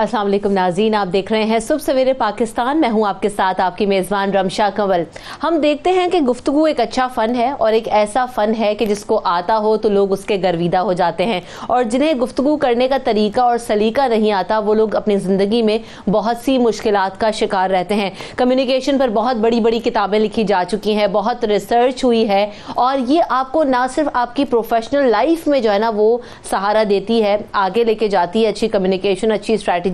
अस्सलाम वालेकुम नाज़रीन, आप देख रहे हैं सुबह सवेरे पाकिस्तान। मैं हूं आपके साथ आपकी मेज़बान रमशा कंवल। हम देखते हैं कि गुफ्तगू एक अच्छा फ़न है और एक ऐसा फ़न है कि जिसको आता हो तो लोग उसके गर्विदा हो जाते हैं, और जिन्हें गुफ्तगू करने का तरीका और सलीका नहीं आता वो लोग अपनी ज़िंदगी में बहुत सी मुश्किलात का शिकार रहते हैं। कम्युनिकेशन पर बहुत बड़ी बड़ी किताबें लिखी जा चुकी हैं, बहुत रिसर्च हुई है, और ये आपको ना सिर्फ आपकी प्रोफेशनल लाइफ में जो है ना वो सहारा देती है, आगे लेके जाती है अच्छी कम्युनिकेशन, अच्छी स्ट्रैटेजी,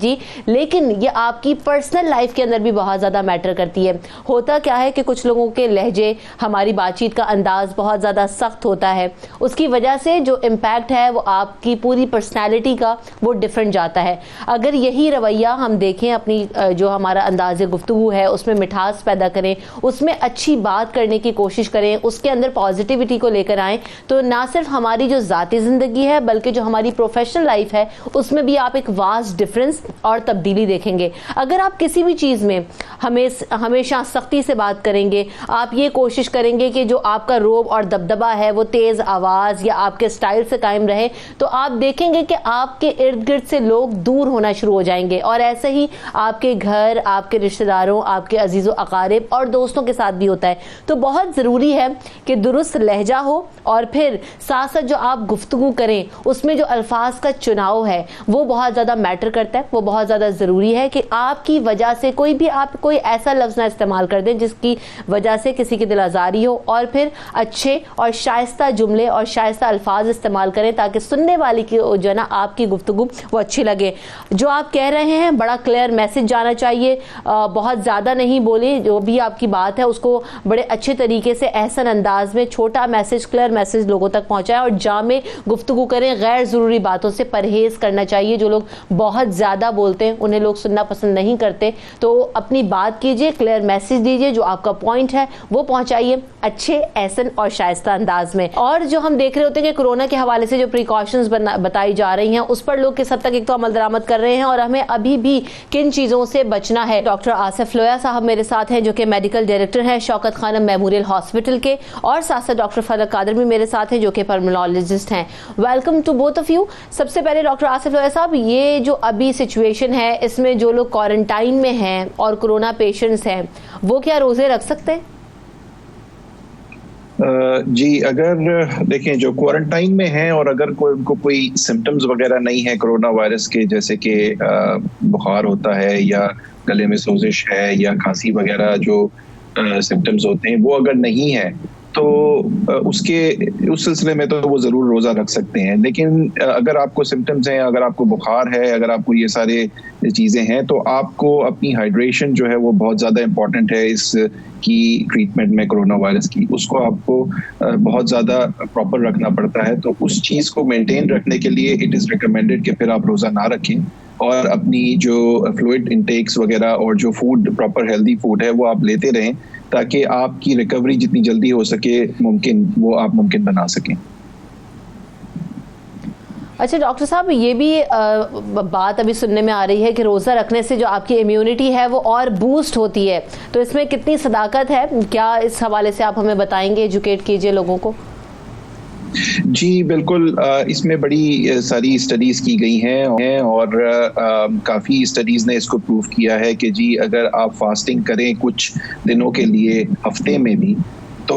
लेकिन ये आपकी पर्सनल लाइफ के अंदर भी बहुत ज़्यादा मैटर करती है। होता क्या है कि कुछ लोगों के लहजे, हमारी बातचीत का अंदाज बहुत ज़्यादा सख्त होता है, उसकी वजह से जो इम्पैक्ट है वो आपकी पूरी पर्सनैलिटी का वो डिफरेंट जाता है। अगर यही रवैया हम देखें, अपनी जो हमारा अंदाज़ गुफ्तगू है उसमें मिठास पैदा करें, उसमें अच्छी बात करने की कोशिश करें, उसके अंदर पॉजिटिविटी को लेकर आएँ, तो ना सिर्फ हमारी जो ज़ाती ज़िंदगी है बल्कि जो हमारी प्रोफेशनल लाइफ है उसमें भी आप एक वास्ट डिफरेंस और तब्दीली देखेंगे। अगर आप किसी भी चीज़ में हमेशा सख्ती से बात करेंगे, आप ये कोशिश करेंगे कि जो आपका रोब और दबदबा है वो तेज़ आवाज़ या आपके स्टाइल से कायम रहे, तो आप देखेंगे कि आपके इर्द गिर्द से लोग दूर होना शुरू हो जाएंगे। और ऐसे ही आपके घर, आपके रिश्तेदारों, आपके अजीज़ व अकारिब और दोस्तों के साथ भी होता है। तो बहुत ज़रूरी है कि दुरुस्त लहजा हो, और फिर साथ साथ जो आप गुफ्तगू करें उसमें जो अल्फाज का चुनाव है वो बहुत ज़्यादा मैटर करता है। वो बहुत ज़्यादा ज़रूरी है कि आपकी वजह से आप कोई ऐसा लफ्ज़ ना इस्तेमाल कर दें जिसकी वजह से किसी की दिल आज़ारी हो, और फिर अच्छे और शाइस्ता जुमले और शाइस्ता अल्फाज इस्तेमाल करें ताकि सुनने वाले की जो है ना आपकी गुफ्तगू वो अच्छी लगे। जो आप कह रहे हैं बड़ा क्लियर मैसेज जाना चाहिए, बहुत ज़्यादा नहीं बोले, जो भी आपकी बात है उसको बड़े अच्छे तरीके से एहसन अंदाज में छोटा मैसेज, क्लियर मैसेज लोगों तक पहुँचाएं, और जामे गुफ्तगू करें। गैर ज़रूरी बातों से परहेज़ करना चाहिए। जो लोग बहुत ज़्यादा बोलते हैं उन्हें लोग सुनना पसंद नहीं करते, तो अपनी बात कीजिए, क्लियर मैसेज दीजिए, जो आपका पॉइंट है वो पहुंचाइए अच्छे, एहसन और शाइस्ता अंदाज में। और जो हम देख रहे होते हैं कि कोरोना के हवाले से जो प्रिकॉशंस बताई जा रही हैं उस पर लोग किस हद तक एक तो अमल दरामद कर रहे हैं, और हमें अभी भी किन चीज़ों से बचना है। डॉक्टर आसिफ लोया साहब मेरे साथ हैं जो कि मेडिकल डायरेक्टर हैं शौकत खानम मेमोरियल हॉस्पिटल के, और साथ साथ डॉक्टर फलक कादर भी मेरे साथ हैं जो कि पल्मोनोलॉजिस्ट हैं। Welcome to both of you. सबसे पहले डॉक्टर आसिफ लोया साहब, ये जो अभी सिचुएशन है इसमें जो लोग क्वारंटाइन में हैं और कोरोना पेशेंट्स हैं वो क्या रोजे रख सकते हैं? जी, अगर देखें जो क्वारंटाइन में हैं और अगर उनको कोई सिम्टम्स वगैरह नहीं है कोरोना वायरस के, जैसे कि बुखार होता है या गले में सोजिश है या खांसी वगैरह जो सिम्टम्स होते हैं वो अगर नहीं है तो उस सिलसिले में तो वो ज़रूर रोज़ा रख सकते हैं। लेकिन अगर आपको सिम्टम्स हैं, अगर आपको बुखार है, अगर आपको ये सारे चीज़ें हैं, तो आपको अपनी हाइड्रेशन जो है वो बहुत ज़्यादा इम्पॉर्टेंट है इस की ट्रीटमेंट में कोरोना वायरस की। उसको आपको बहुत ज़्यादा प्रॉपर रखना पड़ता है। तो उस चीज़ को मेंटेन रखने के लिए इट इज़ रिकमेंडेड कि फिर आप रोज़ा ना रखें, और अपनी जो फ्लूइड इंटेक्स वगैरह और जो फूड, प्रॉपर हेल्दी फूड है वो आप लेते रहें, ताकि आपकी रिकवरी जितनी जल्दी हो सके वो आप मुमकिन बना सकें। अच्छा डॉक्टर साहब, ये भी बात अभी सुनने में आ रही है कि रोज़ा रखने से जो आपकी इम्यूनिटी है वो और बूस्ट होती है, तो इसमें कितनी सदाकत है, क्या इस हवाले से आप हमें बताएंगे, एजुकेट कीजिए लोगों को। जी बिल्कुल, इसमें बड़ी सारी स्टडीज़ की गई हैं और काफ़ी स्टडीज़ ने इसको प्रूव किया है कि जी अगर आप फास्टिंग करें कुछ दिनों के लिए, हफ्ते में भी, तो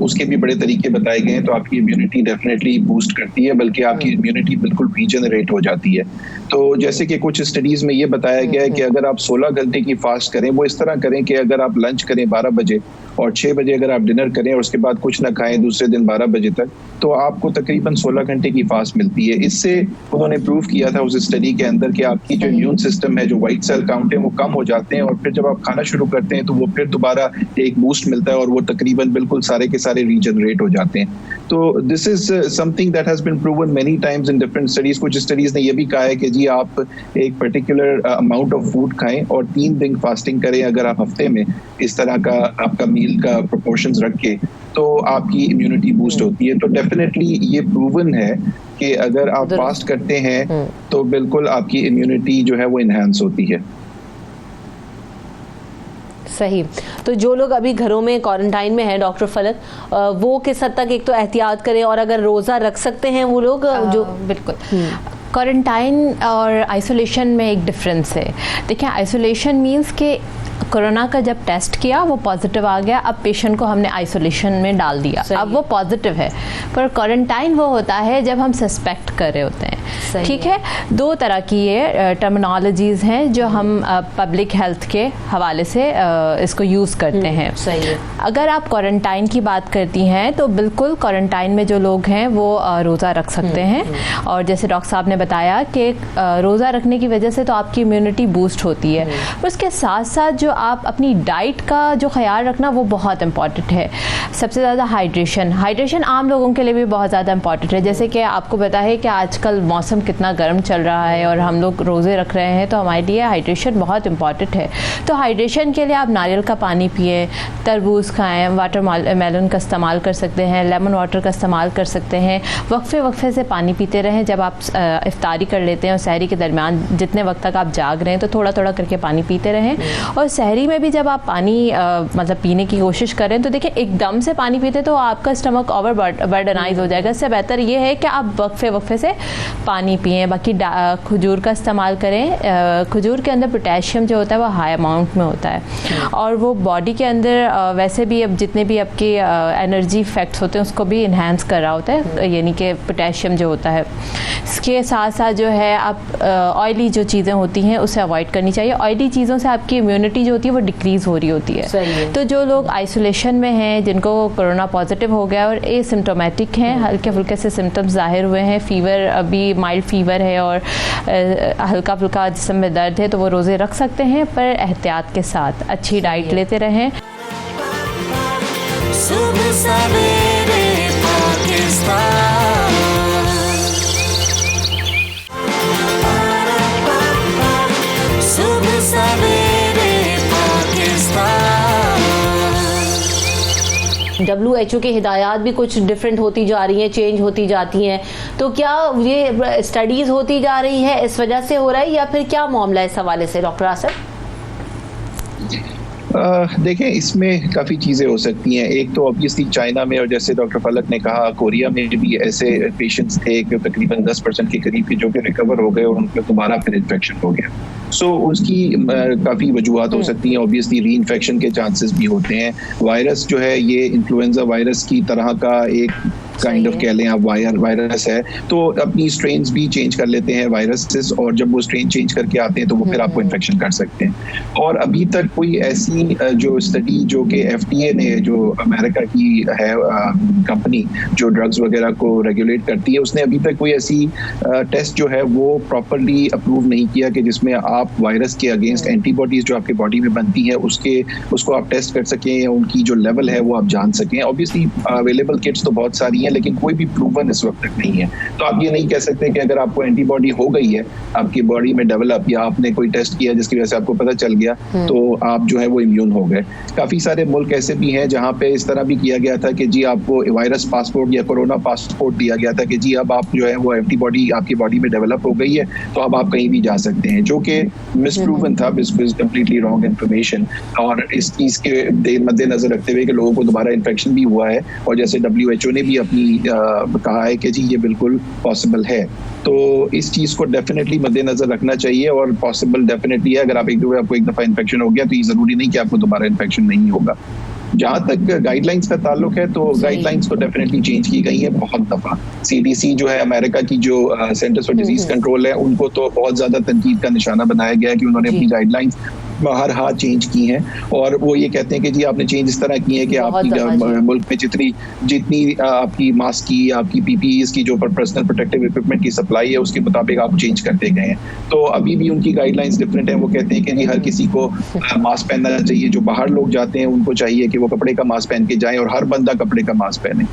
उसके भी बड़े तरीके बताए गए हैं। तो आपकी इम्यूनिटी डेफिनेटली बूस्ट करती है, बल्कि आपकी इम्यूनिटी बिल्कुल रीजनरेट हो जाती है। तो जैसे कि कुछ स्टडीज़ में ये बताया गया है कि अगर आप 16 घंटे की फास्ट करें, वो इस तरह करें कि अगर आप लंच करें 12 बजे और 6 बजे अगर आप डिनर करें और उसके बाद कुछ ना खाएं दूसरे दिन 12 बजे तक, तो आपको तकरीबन 16 घंटे की फास्ट मिलती है। इससे उन्होंने प्रूव किया था उस स्टडी के अंदर कि आपकी जो इम्यून सिस्टम है, जो व्हाइट सेल काउंट है, वो कम हो जाते हैं, और फिर जब आप खाना शुरू करते हैं तो वो फिर दोबारा एक बूस्ट मिलता है और वो तकरीबन बिल्कुल सारे के सारे रीजनरेट हो जाते हैं। तो this is something that has been proven many times in different studies. कुछ स्टडीज ने ये भी कहा है कि जी आप एक पर्टिकुलर अमाउंट ऑफ फूड खाएं और 3 दिन फास्टिंग करें अगर आप हफ्ते में इस तरह का आपका मील का प्रोपोर्शंस रख के, तो आपकी इम्यूनिटी बूस्ट होती है। तो डेफिनेटली ये प्रूवन है कि अगर आप फास्ट करते हैं तो बिल्कुल आपकी इम्यूनिटी जो है वो इन्हांस होती है। सही। तो जो लोग अभी घरों में क्वारंटाइन में हैं डॉक्टर फलक, वो किस हद तक एक तो एहतियात करें, और अगर रोज़ा रख सकते हैं वो लोग जो बिल्कुल क्वारंटाइन और आइसोलेशन में एक डिफरेंस है। देखिए, आइसोलेशन मींस कि कोरोना का जब टेस्ट किया वो पॉजिटिव आ गया, अब पेशेंट को हमने आइसोलेशन में डाल दिया, अब वो पॉजिटिव है। पर क्वारंटाइन वो होता है जब हम सस्पेक्ट कर रहे होते हैं। ठीक है, 2 तरह की ये टर्मिनोलॉजीज़ हैं जो हम पब्लिक हेल्थ के हवाले से इसको यूज़ करते हैं। सही है। अगर आप क्वारंटाइन की बात करती हैं तो बिल्कुल क्वारंटाइन में जो लोग हैं वो रोज़ा रख सकते हैं, और जैसे डॉक्टर साहब ने बताया कि रोज़ा रखने की वजह से तो आपकी इम्यूनिटी बूस्ट होती है। पर उसके साथ साथ जो आप अपनी डाइट का जो ख्याल रखना वो बहुत इम्पॉर्टेंट है। सबसे ज़्यादा हाइड्रेशन आम लोगों के लिए भी बहुत ज़्यादा इम्पॉर्टेंट है। जैसे कि आपको पता है कि आजकल मौसम कितना गर्म चल रहा है और हम लोग रोज़े रख रहे हैं, तो हमारे लिए हाइड्रेशन बहुत इम्पॉर्टेंट है। तो हाइड्रेशन के लिए आप नारियल का पानी पिए, तरबूज खाएँ, वाटरमेलन का इस्तेमाल कर सकते हैं, लेमन वाटर का इस्तेमाल कर सकते हैं। वक्फे से पानी पीते रहें। जब आप इफ्तारी कर लेते हैं और सहरी के दरमियान जितने वक्त तक आप जाग रहे हैं तो थोड़ा थोड़ा करके पानी पीते रहें। और सहरी में भी जब आप पानी मतलब पीने की कोशिश करें तो देखिए एकदम से पानी पीते तो आपका स्टमक ओवर बर्डनाइज हो जाएगा। इससे बेहतर ये है कि आप वक्फे से पानी पिएँ। बाकी खजूर का इस्तेमाल करें। खजूर के अंदर पोटेशियम जो होता है वो हाई अमाउंट में होता है, और वो बॉडी के अंदर वैसे भी अब जितने भी आपके एनर्जी इफेक्ट्स होते हैं उसको भी इन्हांस कर रहा होता है, यानी कि पोटेशियम जो होता है। इसके साथ साथ जो है आप ऑयली जो चीज़ें होती हैं उसे अवॉइड करनी चाहिए। ऑयली चीज़ों से आपकी इम्यूनिटी जो होती है वो डिक्रीज़ हो रही होती है। सही है। तो जो लोग आइसोलेशन में हैं, जिनको कोरोना पॉजिटिव हो गया और एसिम्प्टोमेटिक हैं, हल्के फुल्के से सिम्टम्स जाहिर हुए हैं, फीवर अभी माइल्ड फीवर है और हल्का फुल्का जिस्म में दर्द है, तो वो रोज़े रख सकते हैं, पर एहतियात के साथ अच्छी डाइट लेते रहें। सुबह सवेरे पाकिस्तान, सुबह सवेरे पाकिस्तान। WHO की हिदायत भी कुछ डिफरेंट होती जा रही हैं, चेंज होती जाती हैं, तो क्या ये स्टडीज़ होती जा रही है इस वजह से हो रहा है, या फिर क्या मामला है इस हवाले से डॉक्टर आसिफ? देखें, इसमें काफ़ी चीज़ें हो सकती हैं। एक तो ऑब्वियसली चाइना में, और जैसे डॉक्टर फलक ने कहा, कोरिया में भी ऐसे पेशेंट्स थे कि तकरीबन 10% के करीब के जो कि रिकवर हो गए और उनका दोबारा फिर इन्फेक्शन हो गया। सो उसकी काफ़ी वजूहत हो सकती हैं। ऑब्वियसली री इन्फेक्शन के चांसेस भी होते हैं। वायरस जो है ये इन्फ्लुएंजा वायरस की तरह का एक काइंड ऑफ कह लें आप वायरस है, तो अपनी स्ट्रेन्स भी चेंज कर लेते हैं वायरसेस, और जब वो स्ट्रेन चेंज करके आते हैं तो वो फिर आपको इन्फेक्शन कर सकते हैं। और अभी तक कोई ऐसी जो स्टडी जो कि FDA ने, जो अमेरिका की है कंपनी जो ड्रग्स वगैरह को रेगुलेट करती है, उसने अभी तक कोई ऐसी टेस्ट जो है वो प्रॉपरली अप्रूव नहीं किया कि जिसमें आप वायरस के अगेंस्ट एंटीबॉडीज जो आपके बॉडी में बनती है उसको आप टेस्ट कर सकें, या उनकी जो लेवल है वो आप जान सकें। ऑब्वियसली अवेलेबल किट्स तो बहुत सारी हैं, लेकिन कोई भी प्रूवन इस वक्त तक नहीं है। तो आप ये नहीं कह सकते कि अगर आपको एंटीबॉडी हो गई है आपकी बॉडी में डेवलप, या आपने कोई टेस्ट किया जिसकी वजह से आपको पता चल गया तो आप जो है वो इम्यून हो गए। काफी सारे मुल्क ऐसे भी हैं जहां पे इस तरह भी किया गया था कि जी आपको वायरस पासपोर्ट या कोरोना पासपोर्ट दिया गया था कि जी अब आप जो है वो एंटीबॉडी आपकी बॉडी में डेवलप हो गई है तो अब आप कहीं भी जा सकते हैं, जो कि मिसप्रूवन था, कंप्लीटली रॉन्ग इन्फॉर्मेशन। और इस चीज के मद्देनजर रखते हुए कि लोगों को दोबारा इन्फेक्शन भी हुआ है, और जैसे WHO ने भी अपनी कहा है कि जी ये बिल्कुल पॉसिबल है, तो इस चीज़ को डेफिनेटली मद्देनजर रखना चाहिए। और पॉसिबल डेफिनेटली है, अगर आप आपको एक दफ़ा इन्फेक्शन हो गया तो ये ज़रूरी नहीं कि आपको दोबारा इन्फेक्शन नहीं होगा। जहाँ तक गाइडलाइंस का ताल्लुक है तो गाइडलाइंस तो डेफिनेटली चेंज की गई है बहुत दफ़ा। CDC जो है अमेरिका की, जो सेंटर्स फॉर डिजीज कंट्रोल है, उनको तो बहुत ज़्यादा तनकीद का निशाना बनाया गया है कि उन्होंने अपनी गाइडलाइंस बाहर हाथ चेंज की हैं, और वो ये कहते हैं कि जी आपने चेंज इस तरह की है कि आपकी मुल्क में जितनी आपकी मास्क की, आपकी PPEs की जो पर्सनल प्रोटेक्टिव इक्विपमेंट की सप्लाई है उसके मुताबिक आप चेंज करते गए हैं। तो अभी भी उनकी गाइडलाइंस डिफरेंट है। वो कहते हैं कि जी हर किसी को मास्क पहनना चाहिए, जो बाहर लोग जाते हैं उनको चाहिए कि वो कपड़े का मास्क पहन के जाएं, और हर बंदा कपड़े का मास्क पहने।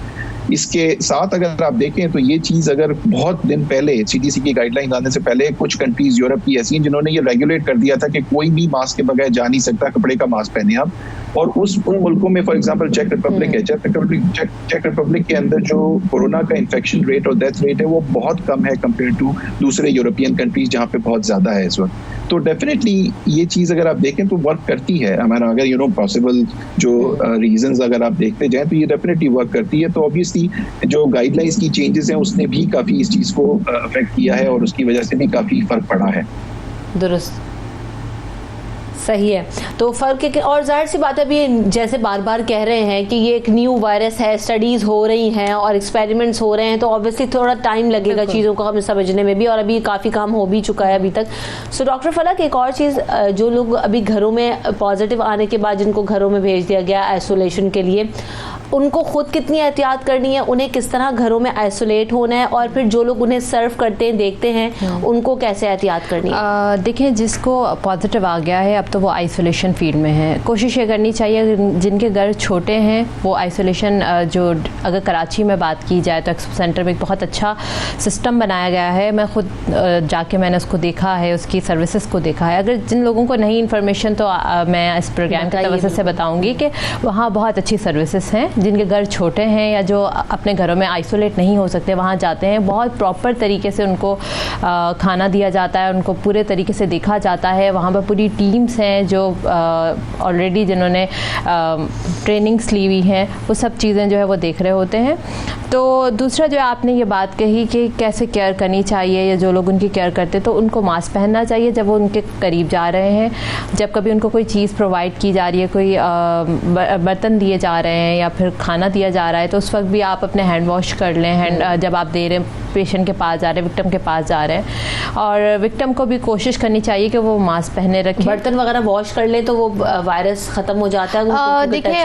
इसके साथ अगर आप देखें तो ये चीज अगर बहुत दिन पहले CDC की गाइडलाइन आने से पहले कुछ कंट्रीज यूरोप की ऐसी हैं जिन्होंने ये रेगुलेट कर दिया था कि कोई भी मास्क के बगैर जा नहीं सकता, कपड़े का मास्क पहने आप। और उन मुल्कों में फॉर एग्जांपल चेक रिपब्लिक है, चेक रिपब्लिक के अंदर जो कोरोना का इन्फेक्शन रेट और डेथ रेट है वो बहुत कम है कंपेयर टू दूसरे यूरोपियन कंट्रीज जहाँ पे बहुत ज्यादा है इस वक्त। तो डेफिनेटली ये चीज अगर आप देखें तो वर्क करती है हमारा, अगर पॉसिबल जो रीजंस अगर आप देखते जाएं तो ये डेफिनेटली वर्क करती है। तो ऑब्वियसली जो गाइडलाइंस की चेंजेस हैं उसने भी काफी इस चीज को अफेक्ट किया है और उसकी वजह से भी काफी फर्क पड़ा है। दुरुस्त, सही है। तो फर्क और जाहिर सी बात है, अभी जैसे बार बार कह रहे हैं कि ये एक न्यू वायरस है, स्टडीज हो रही हैं और एक्सपेरिमेंट्स हो रहे हैं, तो ऑब्वियसली थोड़ा टाइम लगेगा चीज़ों को हमें समझने में भी, और अभी काफ़ी काम हो भी चुका है अभी तक। सो डॉक्टर फलक, एक और चीज़, जो लोग अभी घरों में पॉजिटिव आने के बाद जिनको घरों में भेज दिया गया आइसोलेशन के लिए, उनको खुद कितनी एहतियात करनी है, उन्हें किस तरह घरों में आइसोलेट होना है, और फिर जो लोग उन्हें सर्व करते हैं देखते हैं उनको कैसे एहतियात करनी है? देखिए, जिसको पॉजिटिव आ गया है अब तो वो आइसोलेशन फील्ड में है। कोशिश ये करनी चाहिए जिनके घर छोटे हैं वो आइसोलेशन, जो अगर कराची में बात की जाए तो एक्सपो सेंटर में एक बहुत अच्छा सिस्टम बनाया गया है। मैं खुद जाके मैंने उसको देखा है, उसकी सर्विसेज को देखा है। अगर जिन लोगों को नहीं इन्फॉर्मेशन तो मैं इस प्रोग्राम की वजह से बताऊंगी कि वहाँ बहुत अच्छी सर्विसेज हैं। जिनके घर छोटे हैं या जो अपने घरों में आइसोलेट नहीं हो सकते वहाँ जाते हैं, बहुत प्रॉपर तरीके से उनको खाना दिया जाता है, उनको पूरे तरीके से देखा जाता है। वहाँ पर पूरी टीम्स हैं जो ऑलरेडी जिन्होंने ट्रेनिंग्स ली हुई हैं, वो सब चीज़ें जो है वो देख रहे होते हैं। तो दूसरा जो आपने ये बात कही कि कैसे केयर करनी चाहिए, या जो लोग उनकी केयर करते तो उनको मास्क पहनना चाहिए जब वो उनके करीब जा रहे हैं। जब कभी उनको कोई चीज़ प्रोवाइड की जा रही है, कोई बर्तन दिए जा रहे हैं या फिर खाना दिया जा रहा है, तो उस वक्त भी आप अपने हैंड वॉश कर लें। जब आप दे रहे हैं, पेशेंट के पास जा रहे हैं, विक्टिम के पास जा रहे हैं, और विक्टिम को भी कोशिश करनी चाहिए कि वो मास्क पहने रखें। बर्तन वगैरह वॉश कर ले तो वो वायरस खत्म हो जाता है। देखिए,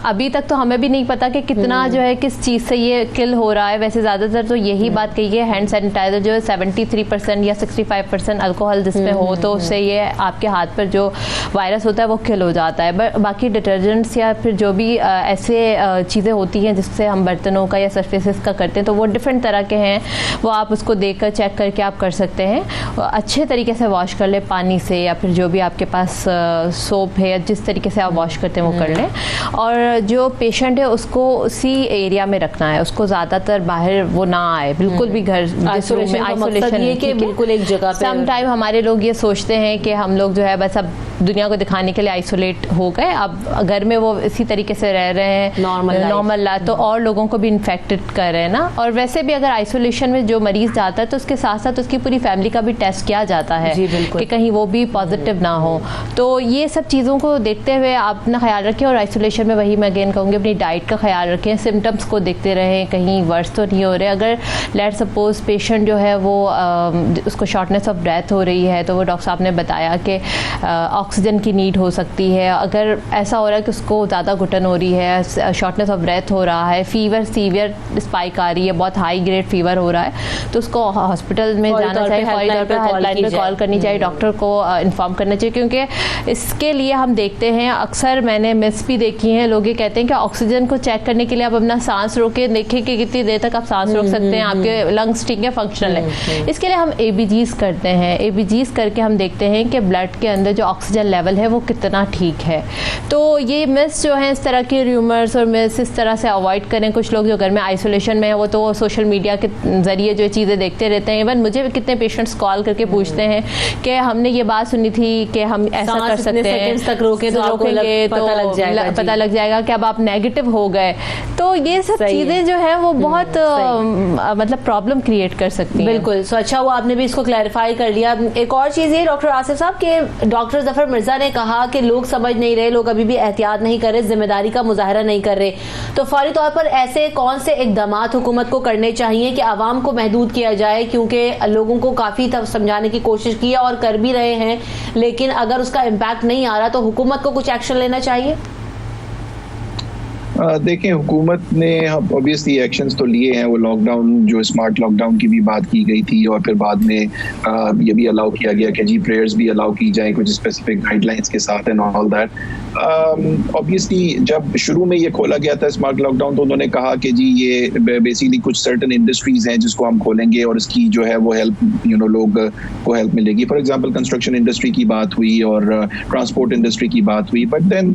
अभी तक तो हमें भी नहीं पता कि कितना जो है किस चीज़ से ये किल हो रहा है। वैसे ज़्यादातर तो यही बात कही है, हैंड सैनिटाइजर जो है 73% या 65% अल्कोहल जिसमें हो, तो उससे ये आपके हाथ पर जो वायरस होता है वो किल हो जाता है। बाकी डिटर्जेंट्स या फिर जो भी ऐसे चीज़ें होती हैं जिससे हम बर्तनों का या सरफेसेस का करते हैं, तो वो डिफरेंट तरह के हैं, वो आप उसको देखकर चेक करके आप कर सकते हैं। अच्छे तरीके से वॉश कर ले पानी से, या फिर जो भी आपके पास सोप है या जिस तरीके से आप वॉश करते हैं वो कर लें। और जो पेशेंट है उसको उसी एरिया में रखना है, उसको ज़्यादातर बाहर वो ना आए, बिल्कुल भी घर आइसोलेशन ये कि बिल्कुल एक जगह पे। सम टाइम हमारे लोग ये सोचते हैं कि हम लोग जो है बस अब दुनिया को दिखाने के लिए आइसोलेट हो गए, अब घर में वो इसी तरीके से रह रहे हैं नॉर्मल लाइफ, तो और लोगों को भी इन्फेक्टेड कर रहे हैं ना। और वैसे भी अगर आइसोलेशन में जो मरीज जाता है तो उसके साथ साथ उसकी पूरी फैमिली का भी टेस्ट किया जाता है कि कहीं वो भी पॉजिटिव ना हो। तो ये सब चीज़ों को देखते हुए आप अपना ख्याल रखें। और आइसोलेशन में वही मैं अगेन कहूँगी, अपनी डाइट का ख्याल रखें, सिम्टम्स को देखते रहें कहीं वर्स तो नहीं हो रहे। अगर लेट सपोज पेशेंट जो है वो उसको शॉर्टनेस ऑफ ब्रेथ हो रही है, तो वो डॉक्टर साहब ने बताया कि ऑक्सीजन की नीड हो सकती है। अगर ऐसा हो रहा है कि उसको ज़्यादा घुटन हो रही है, शॉर्टनेस ऑफ ब्रेथ हो रहा है, फीवर सीवियर स्पाइक आ रही है, बहुत हाई ग्रेड फीवर हो रहा है, तो उसको हॉस्पिटल में जाना चाहिए, फौरी तौर पर हेल्पलाइन पे कॉल करनी चाहिए, डॉक्टर को इन्फॉर्म करना चाहिए। क्योंकि इसके लिए हम देखते हैं, अक्सर मैंने मिस भी देखी हैं, लोग ये कहते हैं कि ऑक्सीजन को चेक करने के लिए आप अपना सांस रोके देखें कि कितनी देर तक आप सांस रोक सकते हैं, आपके लंग्स ठीक है, फंक्शनल है। इसके लिए हम ABGs करते हैं। ABGs करके हम देखते हैं कि ब्लड के अंदर जो ऑक्सीजन लेवल है वो कितना ठीक है। तो ये मिस जो है, इस तरह के र्यूमर्स और मिस इस तरह से अवॉइड करें। कुछ लोग जो घर में आइसोलेशन में है वो तो सोशल मीडिया के जरिए जो चीज़ें देखते रहते हैं। इवन मुझे भी कितने पेशेंट्स कॉल करके पूछते हैं कि हमने ये बात सुनी थी कि हम ऐसा कर सकते हैं, तक रोकेंगे तो पता लग जाएगा कि अब आप नेगेटिव हो गए। तो ये सब चीज़ें जो है वो बहुत मतलब प्रॉब्लम क्रिएट कर सकती हैं। बिल्कुल। सो अच्छा हुआ आपने भी इसको क्लैरिफाई कर लिया। एक और चीज़ ये डॉक्टर आसिफ साहब के डॉक्टर जफर मिर्जा ने कहा कि लोग समझ नहीं रहे, लोग अभी भी एहतियात नहीं कर रहे, जिम्मेदारी का मुजाहरा नहीं कर रहे, तो फौरी तौर पर ऐसे कौन से इकदामात हुकूमत को करने चाहिए कि आवाम को महदूद किया जाए? क्योंकि लोगों को काफ़ी समझाने की कोशिश की है और कर भी रहे हैं, लेकिन अगर उसका इम्पैक्ट नहीं आ रहा तो हुकूमत को कुछ एक्शन लेना चाहिए। देखें, हुकूमत ने ऑब्वियसली एक्शंस तो लिए हैं। वो लॉकडाउन, जो स्मार्ट लॉकडाउन की भी बात की गई थी, और फिर बाद में ये भी अलाउ किया गया कि जी प्रेयर्स भी अलाउ की जाए कुछ स्पेसिफिक गाइडलाइंस के साथ एंड ऑल दैट। ऑब्वियसली जब शुरू में ये खोला गया था स्मार्ट लॉकडाउन, तो उन्होंने कहा कि जी ये बेसिकली कुछ सर्टेन इंडस्ट्रीज हैं जिसको हम खोलेंगे और इसकी जो है वो हेल्प लोग को हेल्प मिलेगी। फॉर एग्जांपल कंस्ट्रक्शन इंडस्ट्री की बात हुई और ट्रांसपोर्ट इंडस्ट्री की बात हुई। बट देन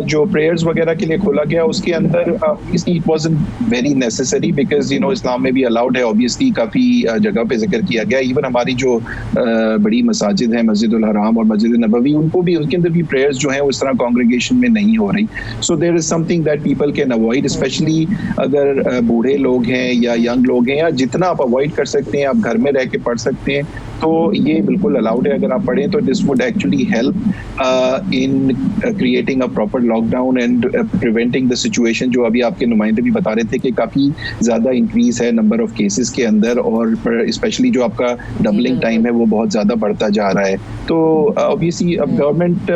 जो प्रेयर्स वगैरह के लिए खोला गया उसके अंदर it wasn't very necessary, because Islam में भी अलाउड है। ऑब्वियसली काफ़ी जगह पे जिक्र किया गया। इवन हमारी जो बड़ी मसाजिद हैं, मस्जिदुल हराम और मस्जिद नबवी, उनको भी, उनके अंदर भी प्रेयर्स जो हैं उस तरह कांग्रेगेशन में नहीं हो रही। So there is something that people can avoid, specially अगर बूढ़े लोग हैं या यंग लोग हैं, या जितना आप अवॉइड कर सकते हैं, आप घर में रह के पढ़ सकते हैं, तो ये बिल्कुल अलाउड है। अगर आप पढ़ें तो this would actually help in creating a proper lockdown and preventing the situation. जो अभी आपके नुमाइंदे भी बता रहे थे कि काफ़ी ज़्यादा इंक्रीज है नंबर ऑफ केसेस के अंदर, और स्पेशली जो आपका डबलिंग टाइम है वो बहुत ज़्यादा बढ़ता जा रहा है। तो ऑब्वियसली अब गवर्नमेंट,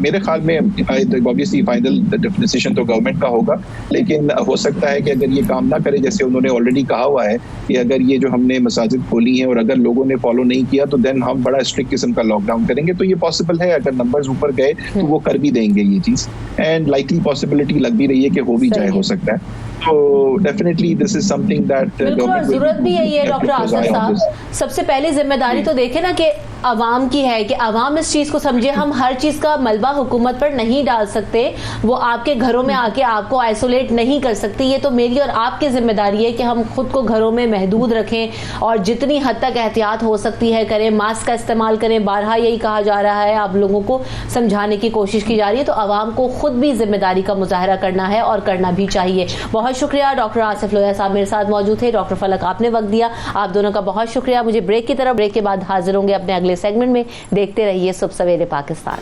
मेरे ख्याल में ऑब्वियसली फाइनल डिसीजन तो गवर्नमेंट का होगा, लेकिन हो सकता है कि अगर ये काम ना करे, जैसे उन्होंने ऑलरेडी कहा हुआ है कि अगर ये जो हमने मसाजिद खोली हैं और अगर लोगों ने फॉलो नहीं किया तो देन हम बड़ा स्ट्रिक्ट किस्म का लॉकडाउन करेंगे। तो ये पॉसिबल है, अगर नंबर्स ऊपर गए तो वो कर भी देंगे ये चीज़, एंड लाइकली पॉसिबिलिटी लग भी रही है कि हो भी जाए, हो सकता है। तो definitely this is something that जरूरत भी यही है। डॉक्टर आसिफ साहब, सबसे पहले जिम्मेदारी तो देखे ना कि अवाम की है, कि अवाम इस चीज को समझे। हम हर चीज का मलबा हुकूमत पर नहीं डाल सकते, वो आपके घरों में आके आपको आइसोलेट नहीं कर सकती। ये तो मेरी और आपकी जिम्मेदारी है कि हम खुद को घरों में महदूद रखें और जितनी हद तक एहतियात हो सकती है करें, मास्क का इस्तेमाल करें। बारहा यही कहा जा रहा है, आप लोगों को समझाने की कोशिश की जा रही है। तो अवाम को खुद भी जिम्मेदारी का मुजाहरा करना है और करना भी चाहिए। बहुत शुक्रिया। डॉक्टर आसिफ लोया साहब मेरे साथ मौजूद थे। डॉक्टर फलक, आपने वक्त दिया, आप दोनों का बहुत शुक्रिया। मुझे ब्रेक की तरफ, ब्रेक के बाद हाजिर होंगे अपने अगले सेगमेंट में। देखते रहिए सुबह सवेरे पाकिस्तान।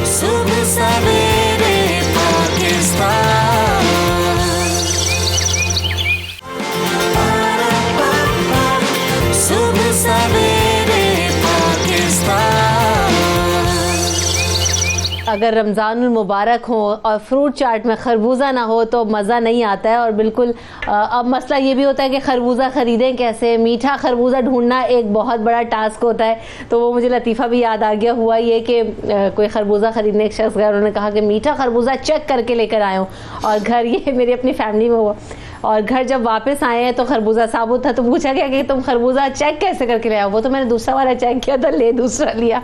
सुबह सवेरे पाकिस्तान। सुबह सवेरे पाकिस्तान। अगर रमज़ानुल मुबारक हो और फ्रूट चाट में खरबूजा ना हो तो मज़ा नहीं आता है। और बिल्कुल अब मसला ये भी होता है कि खरबूजा ख़रीदें कैसे। मीठा खरबूजा ढूंढना एक बहुत बड़ा टास्क होता है। तो वो मुझे लतीफ़ा भी याद आ गया। हुआ ये कि कोई खरबूजा ख़रीदने एक शख्स गया, उन्होंने कहा कि मीठा खरबूजा चेक करके लेकर आया हूँ। और घर, ये मेरी अपनी फैमिली में हुआ, और घर जब वापस आए हैं तो खरबूजा साबुत था। तो पूछा गया कि तुम खरबूजा चेक कैसे करके ले आओ? वो तो मैंने दूसरा वाला चेक किया था, ले दूसरा लिया।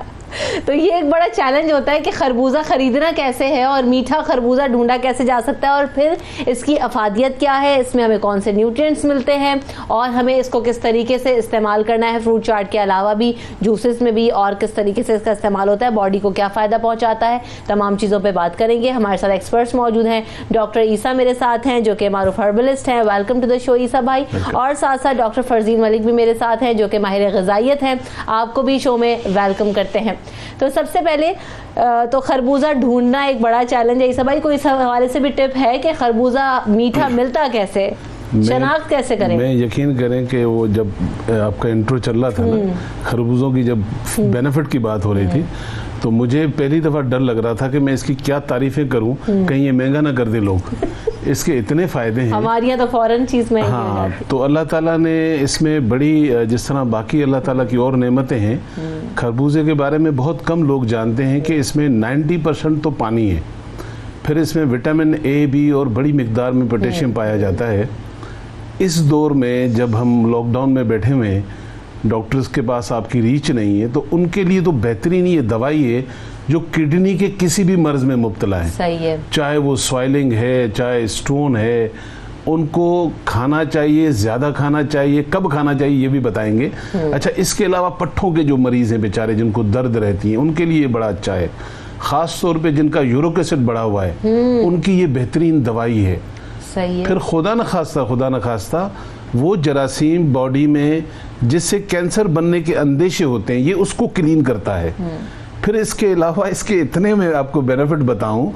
तो ये एक बड़ा चैलेंज होता है कि खरबूजा खरीदना कैसे है और मीठा खरबूजा ढूंढा कैसे जा सकता है, और फिर इसकी अफादियत क्या है, इसमें हमें कौन से न्यूट्रिएंट्स मिलते हैं और हमें इसको किस तरीके से इस्तेमाल करना है। फ्रूट चाट के अलावा भी जूसेस में भी और किस तरीके से इसका इस्तेमाल होता है, बॉडी को क्या फ़ायदा पहुँचाता है, तमाम चीज़ों पर बात करेंगे। हमारे साथ एक्सपर्ट्स मौजूद हैं। डॉक्टर ईसा मेरे साथ हैं जो कि मारूफ हर्बलिस्ट हैं, वेलकम टू द शो ईसा भाई। और साथ साथ डॉक्टर फरजीन मलिक भी मेरे साथ हैं जो कि माहिर ग़िज़ाइयत हैं, आपको भी शो में वेलकम करते हैं। तो सबसे पहले तो खरबूजा ढूंढना एक बड़ा चैलेंज है। ईसा भाई, कोई इस हवाले से भी टिप है कि खरबूजा मीठा मिलता कैसे, शनाख्त कैसे करें? मैं यकीन करें कि वो जब आपका इंट्रो चल रहा था ना, खरबूजों की जब बेनिफिट की बात हो रही थी, तो मुझे पहली दफ़ा डर लग रहा था कि मैं इसकी क्या तारीफ़ें करूं, कहीं ये महंगा ना कर दे लोग। इसके इतने फ़ायदे हैं, हमारे यहाँ तो फ़ौरन चीज़ महंगी हो जाती है। तो अल्लाह ताला ने इसमें बड़ी, जिस तरह बाकी अल्लाह ताला की और नेमतें हैं, खरबूजे के बारे में बहुत कम लोग जानते हैं कि इसमें 90% तो पानी है, फिर इसमें विटामिन ए, बी और बड़ी मिकदार में पोटेशियम पाया जाता है। इस दौर में जब हम लॉकडाउन में बैठे हुए हैं, डॉक्टर्स के पास आपकी रीच नहीं है, तो उनके लिए तो बेहतरीन ये दवाई है जो किडनी के किसी भी मर्ज में मुब्तला है। सही है, चाहे वो स्वेलिंग है, चाहे स्टोन है, उनको खाना चाहिए, ज़्यादा खाना चाहिए, कब खाना चाहिए ये भी बताएंगे। अच्छा, इसके अलावा पट्ठों के जो मरीज़ हैं बेचारे, जिनको दर्द रहती है, उनके लिए बड़ा अच्छा है। ख़ास तौर पे जिनका यूरिक एसिड बढ़ा हुआ है, उनकी ये बेहतरीन दवाई है। सही है। फिर खुदा न खास्ता वो जरासीम बॉडी में जिससे कैंसर बनने के अंदेशे होते हैं, ये उसको क्लीन करता है। फिर इसके अलावा इसके इतने में आपको बेनिफिट बताऊं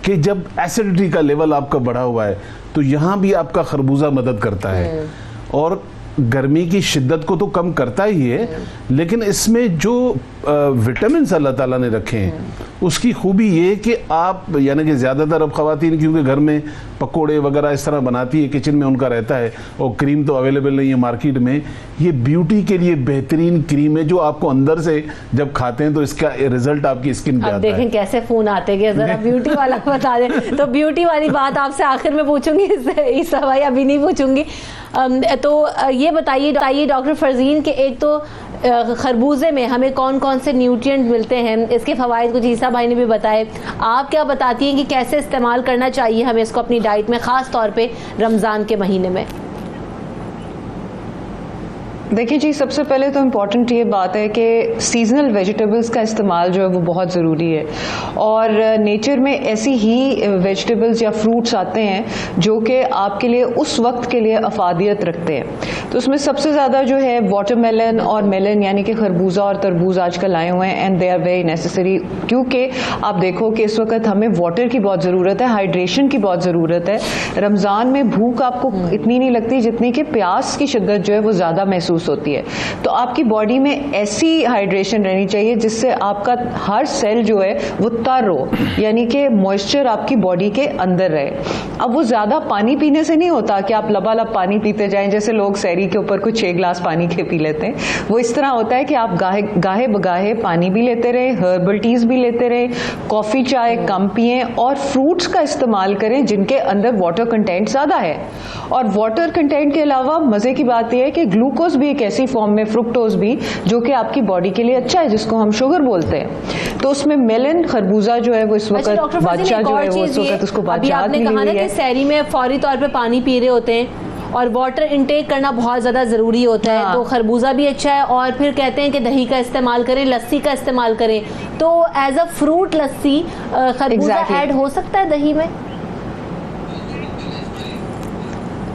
कि जब एसिडिटी का लेवल आपका बढ़ा हुआ है तो यहाँ भी आपका खरबूजा मदद करता है, और गर्मी की शिद्दत को तो कम करता ही है, लेकिन इसमें जो विटामिन अल्लाह ताला ने रखे हैं, उसकी खूबी ये कि आप यानी कि ज़्यादातर अब ख़वातीन क्योंकि घर में पकोड़े वगैरह इस तरह बनाती है, किचन में उनका रहता है, और क्रीम तो अवेलेबल नहीं है मार्केट में। ये ब्यूटी के लिए बेहतरीन क्रीम है जो आपको अंदर से जब खाते हैं तो इसका रिजल्ट आपकी स्किन पे आता है। देखें कैसे फोन आते हैं, जरा ब्यूटी वाला बता दें। तो ब्यूटी वाली बात आपसे आखिर में पूछूंगी, इस सवाल अभी नहीं पूछूंगी। तो ये बताइए डॉक्टर फरजीन कि एक तो खरबूजे में हमें कौन कौन से न्यूट्रिएंट मिलते हैं, इसके फवाइद कुछ ईसा भाई ने भी बताए, आप क्या बताती हैं कि कैसे इस्तेमाल करना चाहिए हमें इसको अपनी डाइट में, खास तौर पे रमज़ान के महीने में? देखिए जी, सबसे पहले तो इम्पॉर्टेंट ये बात है कि सीजनल वेजिटेबल्स का इस्तेमाल जो है वो बहुत ज़रूरी है, और नेचर में ऐसी ही वेजिटेबल्स या फ्रूट्स आते हैं जो कि आपके लिए उस वक्त के लिए अफादियत रखते हैं। तो उसमें सबसे ज़्यादा जो है वाटरमेलन और मेलन यानी कि खरबूजा और तरबूज आजकल आए हुए हैं, and they are very necessary, क्योंकि आप देखो कि इस वक्त हमें वाटर की बहुत ज़रूरत है, हाइड्रेशन की बहुत ज़रूरत है। रमज़ान में भूख आपको इतनी नहीं लगती जितनी कि प्यास की शिद्दत जो है वो ज़्यादा महसूस होती है। तो आपकी बॉडी में ऐसी हाइड्रेशन रहनी चाहिए जिससे आपका हर सेल जो है वो तर हो, यानी कि मॉइस्चर आपकी बॉडी के अंदर रहे। अब वो ज्यादा पानी पीने से नहीं होता कि आप लबालब पानी पीते जाएं, जैसे लोग सैरी के ऊपर कुछ 6 गिलास पानी के पी लेते हैं। वो इस तरह होता है कि आप गाहे बगाहे पानी भी लेते रहे, हर्बल टीज भी लेते रहे, कॉफी चाय कम पिए, और फ्रूट्स का इस्तेमाल करें जिनके अंदर वाटर कंटेंट ज्यादा है। और वाटर कंटेंट के अलावा मजे की बात यह है कि ग्लूकोज भी एक ऐसी फॉर्म में, फ्रुक्टोज भी, जो कि आपकी बॉडी के लिए अच्छा है, जिसको हम शुगर बोलते हैं। तो उसमें मेलन खरबूजा जो है वो इस वक्त बादशाह जो है वो इस वक्त उसको बादशाह मिली हुई है। सैरी में फौरी तौर पे पानी पी रहे होते हैं और वाटर इनटेक करना बहुत ज़्यादा ज़रूरी होता है, तो खरबूजा भी अच्छा है। और फिर कहते हैं कि दही का इस्तेमाल करें, लस्सी का इस्तेमाल करें, तो एज अ फ्रूट लस्सी खरबूजा ऐड हो सकता है दही में?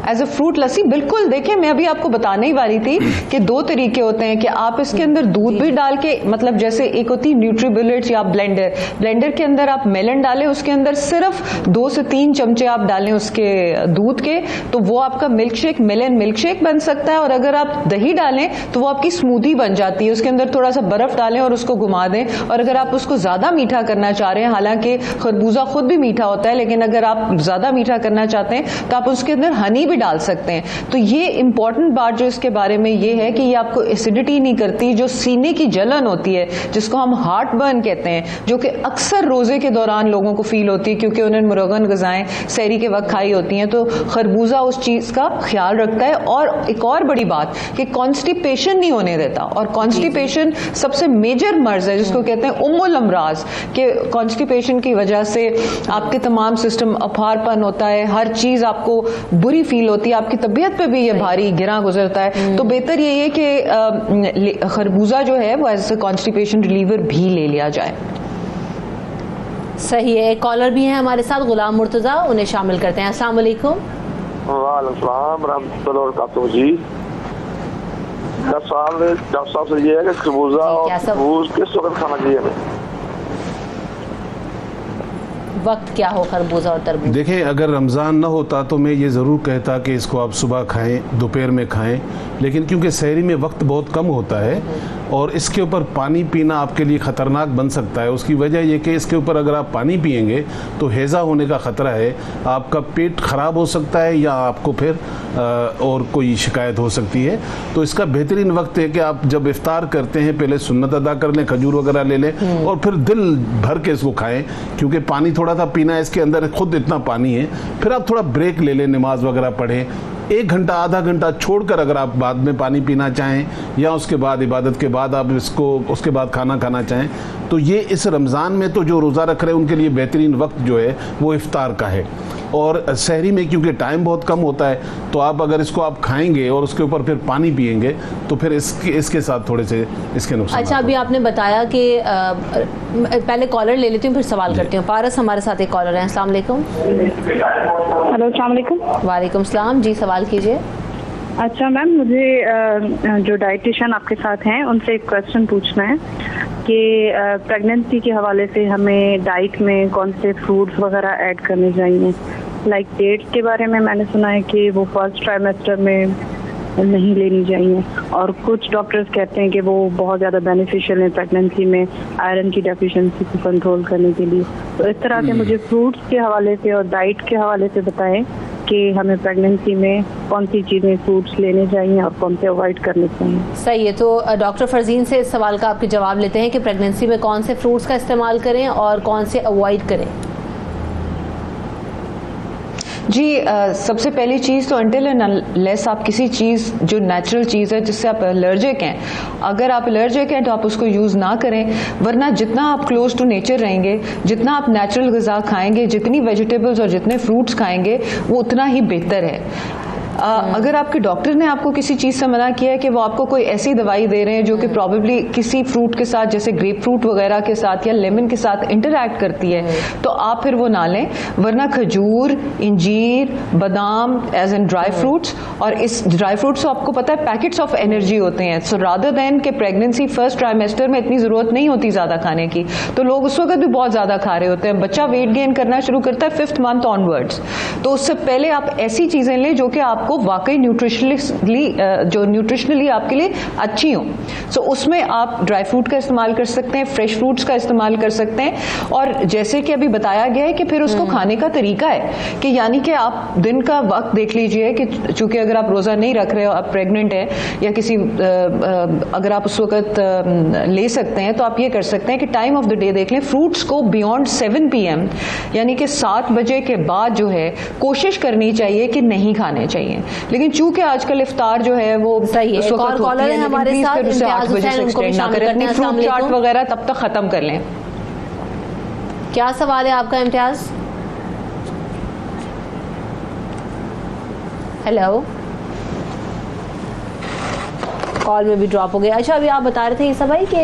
एज अ फ्रूट लस्सी बिल्कुल। देखिए, मैं अभी आपको बताने ही वाली थी कि 2 तरीके होते हैं कि आप इसके अंदर दूध भी डाल के, मतलब जैसे एक होती है न्यूट्रीबिलिट्स या ब्लेंडर के अंदर आप मेलन डालें, उसके अंदर सिर्फ 2 से 3 चमचे आप डालें उसके दूध के, तो वो आपका milkshake, melon milkshake बन सकता है। और अगर आप दही डालें तो वो आपकी स्मूदी बन जाती है। उसके अंदर थोड़ा सा बर्फ डालें और उसको घुमा दें। और अगर आप उसको ज्यादा मीठा करना चाह रहे हैं, हालांकि खरबूजा खुद भी मीठा होता है, लेकिन अगर आप ज्यादा मीठा करना चाहते हैं तो आप उसके अंदर हनी भी डाल सकते हैं। तो ये इंपॉर्टेंट बात जो इसके बारे में ये है कि ये आपको एसिडिटी नहीं करती। जो सीने की जलन होती है, जिसको हम हार्ट बर्न कहते हैं, जो कि अक्सर रोजे के दौरान लोगों को फील होती है क्योंकि उन्हें मुरगन गजाएं सहरी के वक्त खाई होती हैं, तो खरबूजा उस चीज का ख्याल रखता है। और एक और बड़ी बात कि कॉन्स्टिपेशन नहीं होने देता, और कॉन्स्टिपेशन सबसे मेजर मर्ज है जिसको कहते हैं उम्मुल अमराज, के कॉन्स्टिपेशन की वजह से आपके तमाम सिस्टम अफारपन होता है, हर चीज आपको बुरी फील होती है, आपकी तबीयत पे भी ये भारी गिरा गुजरता है। तो बेहतर ये है कि खरबूजा जो है वो एज ए कॉन्स्टिपेशन रिलीवर भी ले लिया जाए। सही है। एक कॉलर भी है हमारे साथ, गुलाम मुर्तजा, उन्हें शामिल करते हैं। अस्सलाम वालेकुम। वालेकुम रहमतुल्लाह व बरकातहू जी। डॉक्टर साहब से ये है कि खरबूजा और तरबूज किस वक्त खाना चाहिए हमें? वक्त क्या हो खरबूजा और तरबूज? देखिए, अगर रमज़ान ना होता तो मैं ये ज़रूर कहता कि इसको आप सुबह खाएं, दोपहर में खाएं, लेकिन क्योंकि सहरी में वक्त बहुत कम होता है और इसके ऊपर पानी पीना आपके लिए ख़तरनाक बन सकता है। उसकी वजह यह कि इसके ऊपर अगर आप पानी पिएंगे तो हैज़ा होने का ख़तरा है, आपका पेट ख़राब हो सकता है या आपको फिर और कोई शिकायत हो सकती है। तो इसका बेहतरीन वक्त है कि आप जब इफ्तार करते हैं पहले सुन्नत अदा कर लें, खजूर वगैरह ले लें और फिर दिल भर के इसको खाएं, क्योंकि पानी थोड़ा सा पीना है, इसके अंदर खुद इतना पानी है। फिर आप थोड़ा ब्रेक ले लें, नमाज वगैरह पढ़ें, 1 घंटा आधा घंटा छोड़कर अगर आप बाद में पानी पीना चाहें या उसके बाद इबादत के बाद आप इसको उसके बाद खाना खाना चाहें, तो ये इस रमज़ान में तो जो रोज़ा रख रहे हैं उनके लिए बेहतरीन वक्त जो है वो इफ्तार का है। और सहरी में क्योंकि टाइम बहुत कम होता है, तो आप अगर इसको आप खाएंगे और उसके ऊपर फिर पानी पिएंगे तो फिर इसके साथ थोड़े से इसके नुकसान। अच्छा, अभी आपने बताया कि पहले कॉलर ले लेती हूँ फिर सवाल करती हूँ। पारस हमारे साथ एक कॉलर है। अस्सलाम वालेकुम। हेलो, अस्सलाम वालेकुम। वालेकुम सलाम जी, सवाल कीजिए। अच्छा मैम, मुझे जो डाइटिशियन आपके साथ हैं उनसे एक क्वेश्चन पूछना है कि प्रेगनेंसी के हवाले से हमें डाइट में कौन से फ्रूट्स वगैरह ऐड करने चाहिए। लाइक डेट्स के बारे में मैंने सुना है कि वो फर्स्ट ट्राइमेस्टर में नहीं लेनी चाहिए, और कुछ डॉक्टर्स कहते हैं कि वो बहुत ज़्यादा बेनिफिशियल है प्रेगनेंसी में आयरन की डेफिशिएंसी को कंट्रोल करने के लिए। तो इस तरह के मुझे फ्रूट्स के हवाले से और डाइट के हवाले से बताएं कि हमें प्रेगनेंसी में कौन सी चीज़ें फ्रूट्स लेने चाहिए और कौन से अवॉइड करने चाहिए। सही है, तो डॉक्टर फरजीन से इस सवाल का आपके जवाब लेते हैं कि प्रेगनेंसी में कौन से फ्रूट्स का इस्तेमाल करें और कौन से अवॉइड करें। जी, सबसे पहली चीज़ तो अनटिल एंड अनलेस आप किसी चीज़ जो नेचुरल चीज़ है जिससे आप एलर्जिक हैं, अगर आप एलर्जिक हैं तो आप उसको यूज़ ना करें, वरना जितना आप क्लोज टू नेचर रहेंगे, जितना आप नेचुरल ग़िज़ा खाएंगे, जितनी वेजिटेबल्स और जितने फ्रूट्स खाएंगे वो उतना ही बेहतर है। अगर आपके डॉक्टर ने आपको किसी चीज़ से मना किया है कि वो आपको कोई ऐसी दवाई दे रहे हैं जो कि प्रॉबेबली किसी फ्रूट के साथ जैसे ग्रेप फ्रूट वगैरह के साथ या लेमन के साथ इंटरैक्ट करती है, तो आप फिर वो ना लें। वरना खजूर, इंजीर, बादाम एज एन ड्राई फ्रूट्स, और इस ड्राई फ्रूट्स तो आपको पता है पैकेट्स ऑफ एनर्जी होते हैं। सो रादर देन के प्रेगनेंसी फर्स्ट ट्राइमेस्टर में इतनी ज़रूरत नहीं होती ज़्यादा खाने की, तो लोग उस वक्त भी बहुत ज़्यादा खा रहे होते हैं। बच्चा वेट गेन करना शुरू करता है 5th मंथ ऑनवर्ड्स, तो उससे पहले आप ऐसी चीज़ें लें जो कि आप वाकई न्यूट्रिशनली आपके लिए अच्छी हो। सो उसमें आप ड्राई फ्रूट का इस्तेमाल कर सकते हैं, फ्रेश फ्रूट्स का इस्तेमाल कर सकते हैं, और जैसे कि अभी बताया गया है कि फिर उसको खाने का तरीका है कि यानी कि आप दिन का वक्त देख लीजिए कि चूंकि अगर आप रोज़ा नहीं रख रहे हो, आप प्रेग्नेंट है या किसी अगर आप उस वक्त ले सकते हैं तो आप ये कर सकते हैं कि टाइम ऑफ द डे देख लें। फ्रूट्स को बियॉन्ड 7 PM यानी कि 7 बजे के बाद जो है कोशिश करनी चाहिए कि नहीं खाने चाहिए, लेकिन चूंकि आजकल इफ्तार जो है वो सही है, एक और कॉलर है हमारे साथ, 8 बजे से एक्सटेंड ना करें, अपनी फ्रूट चाट वगैरह तब तक खत्म कर लें। क्या सवाल है आपका इम्तियाज? हेलो, कॉल में भी ड्रॉप हो गया। अच्छा, अभी आप बता रहे थे ईसा भाई कि